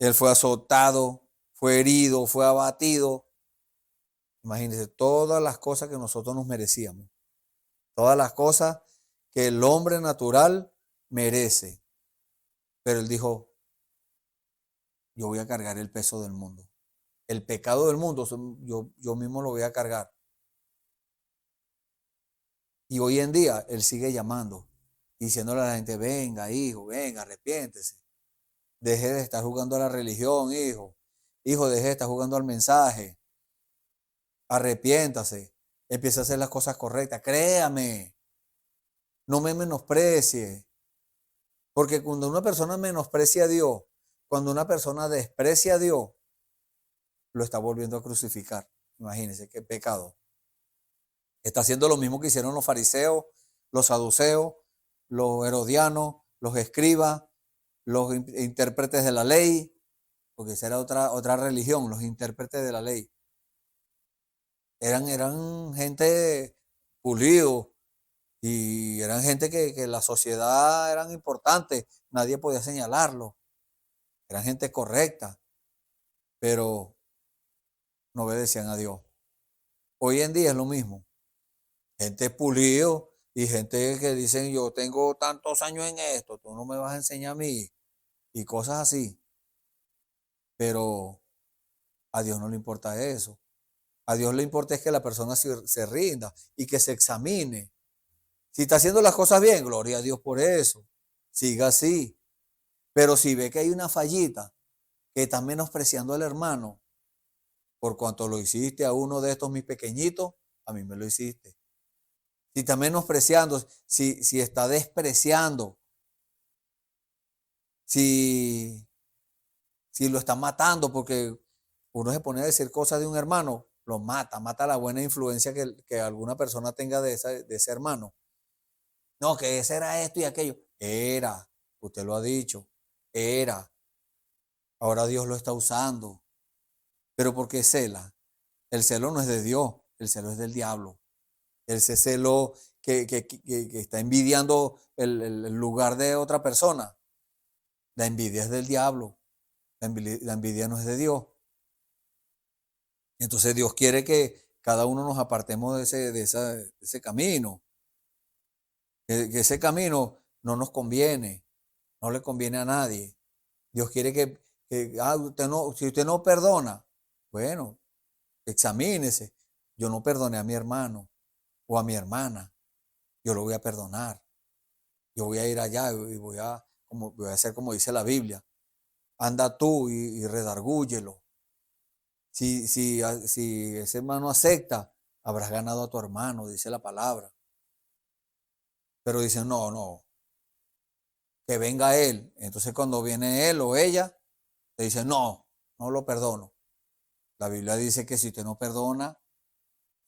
Él fue azotado, fue herido, fue abatido. Imagínense todas las cosas que nosotros nos merecíamos, todas las cosas que el hombre natural merece. Pero Él dijo, yo voy a cargar el peso del mundo. El pecado del mundo, yo mismo lo voy a cargar. Y hoy en día Él sigue llamando, diciéndole a la gente, venga, hijo, venga, arrepiéntese. Deje de estar jugando a la religión, hijo. Hijo, deje de estar jugando al mensaje. Arrepiéntase. Empiece a hacer las cosas correctas. Créame. No me menosprecie. Porque cuando una persona menosprecia a Dios, cuando una persona desprecia a Dios, lo está volviendo a crucificar. Imagínense qué pecado. Está haciendo lo mismo que hicieron los fariseos, los saduceos, los herodianos, los escribas, los intérpretes de la ley, porque esa era otra religión, los intérpretes de la ley. Eran gente pulido y eran gente que en la sociedad eran importantes, nadie podía señalarlo. Eran gente correcta, pero no obedecían a Dios. Hoy en día es lo mismo. Gente pulido y gente que dicen, yo tengo tantos años en esto, tú no me vas a enseñar a mí, y cosas así. Pero a Dios no le importa eso. A Dios le importa es que la persona se rinda y que se examine. Si está haciendo las cosas bien, gloria a Dios por eso. Siga así. Pero si ve que hay una fallita, que está menospreciando al hermano, por cuanto lo hiciste a uno de estos mis pequeñitos, a mí me lo hiciste. Si está menospreciando, si está despreciando, si lo está matando, porque uno se pone a decir cosas de un hermano, lo mata la buena influencia que alguna persona tenga de ese hermano. No, que ese era esto y aquello. Era, usted lo ha dicho, era. Ahora Dios lo está usando. Pero ¿por qué cela? El celo no es de Dios, el celo es del diablo. Ese celo que está envidiando el lugar de otra persona. La envidia es del diablo. La envidia no es de Dios. Entonces Dios quiere que cada uno nos apartemos de ese camino. Que ese camino no nos conviene, no le conviene a nadie. Dios quiere que si usted no perdona, bueno, examínese. Yo no perdoné a mi hermano o a mi hermana, yo lo voy a perdonar. Yo voy a ir allá y voy a hacer como dice la Biblia. Anda tú y redargúyelo. Si ese hermano acepta, habrás ganado a tu hermano, dice la palabra. Pero dicen, no, que venga él. Entonces cuando viene él o ella, te dice, no lo perdono. La Biblia dice que si usted no perdona,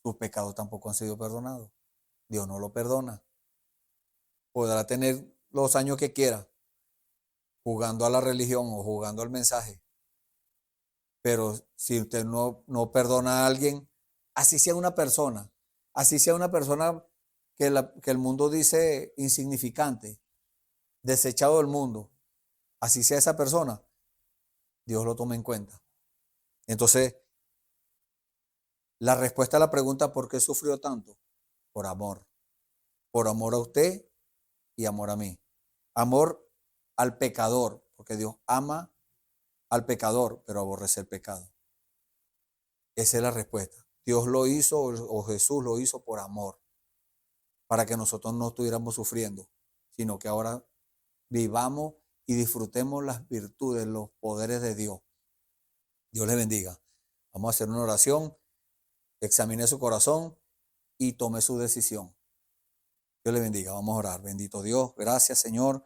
sus pecados tampoco han sido perdonados. Dios no lo perdona. Podrá tener los años que quiera jugando a la religión o jugando al mensaje. Pero si usted no perdona a alguien, así sea una persona que el mundo dice insignificante, desechado del mundo, así sea esa persona, Dios lo toma en cuenta. Entonces, la respuesta a la pregunta ¿por qué sufrió tanto? Por amor a usted y amor a mí. Amor al pecador, porque Dios ama al pecador, pero aborrece el pecado. Esa es la respuesta. Dios lo hizo o Jesús lo hizo por amor, para que nosotros no estuviéramos sufriendo, sino que ahora vivamos y disfrutemos las virtudes, los poderes de Dios. Dios le bendiga. Vamos a hacer una oración, examine su corazón y tome su decisión. Dios le bendiga. Vamos a orar. Bendito Dios. Gracias, Señor,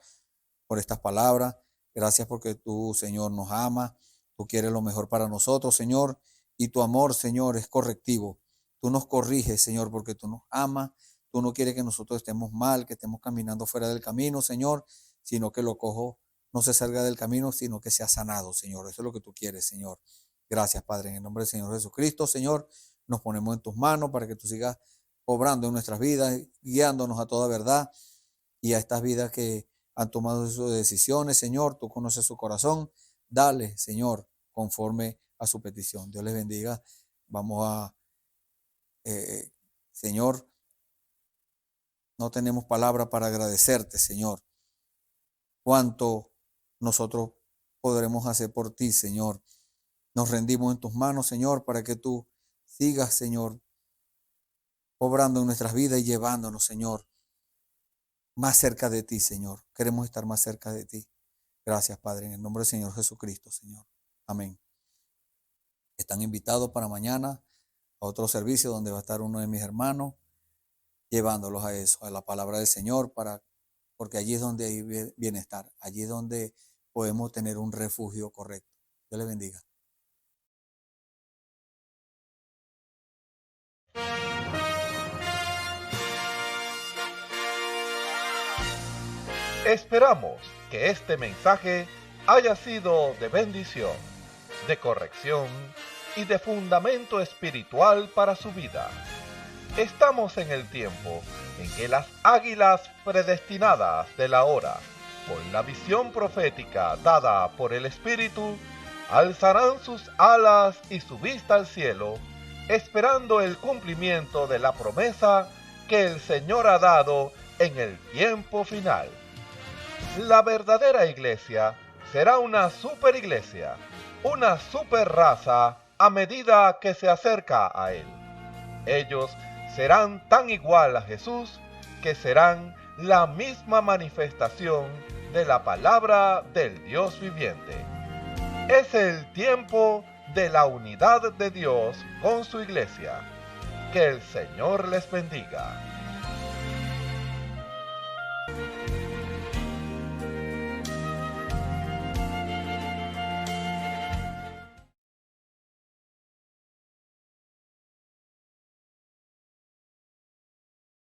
por estas palabras. Gracias porque tú, Señor, nos amas. Tú quieres lo mejor para nosotros, Señor. Y tu amor, Señor, es correctivo. Tú nos corriges, Señor, porque tú nos amas. Tú no quieres que nosotros estemos mal, que estemos caminando fuera del camino, Señor, sino que lo cojo no se salga del camino, sino que sea sanado, Señor. Eso es lo que tú quieres, Señor. Gracias, Padre. En el nombre del Señor Jesucristo, Señor, nos ponemos en tus manos para que tú sigas obrando en nuestras vidas, guiándonos a toda verdad y a estas vidas que han tomado sus decisiones, Señor. Tú conoces su corazón. Dale, Señor, conforme a su petición. Dios les bendiga. Vamos a, Señor, no tenemos palabra para agradecerte, Señor. Cuánto nosotros podremos hacer por ti, Señor. Nos rendimos en tus manos, Señor, para que tú sigas, Señor, obrando en nuestras vidas y llevándonos, Señor, más cerca de ti, Señor. Queremos estar más cerca de ti. Gracias, Padre, en el nombre del Señor Jesucristo, Señor. Amén. Están invitados para mañana a otro servicio donde va a estar uno de mis hermanos llevándolos a eso, a la palabra del Señor, porque allí es donde hay bienestar, allí es donde podemos tener un refugio correcto. Dios les bendiga. Esperamos que este mensaje haya sido de bendición, de corrección y de fundamento espiritual para su vida. Estamos en el tiempo en que las águilas predestinadas de la hora, por la visión profética dada por el Espíritu, alzarán sus alas y su vista al cielo, esperando el cumplimiento de la promesa que el Señor ha dado en el tiempo final. La verdadera iglesia será una superiglesia, una superraza a medida que se acerca a Él. Ellos serán tan igual a Jesús que serán la misma manifestación de la palabra del Dios viviente. Es el tiempo de la unidad de Dios con su iglesia. Que el Señor les bendiga.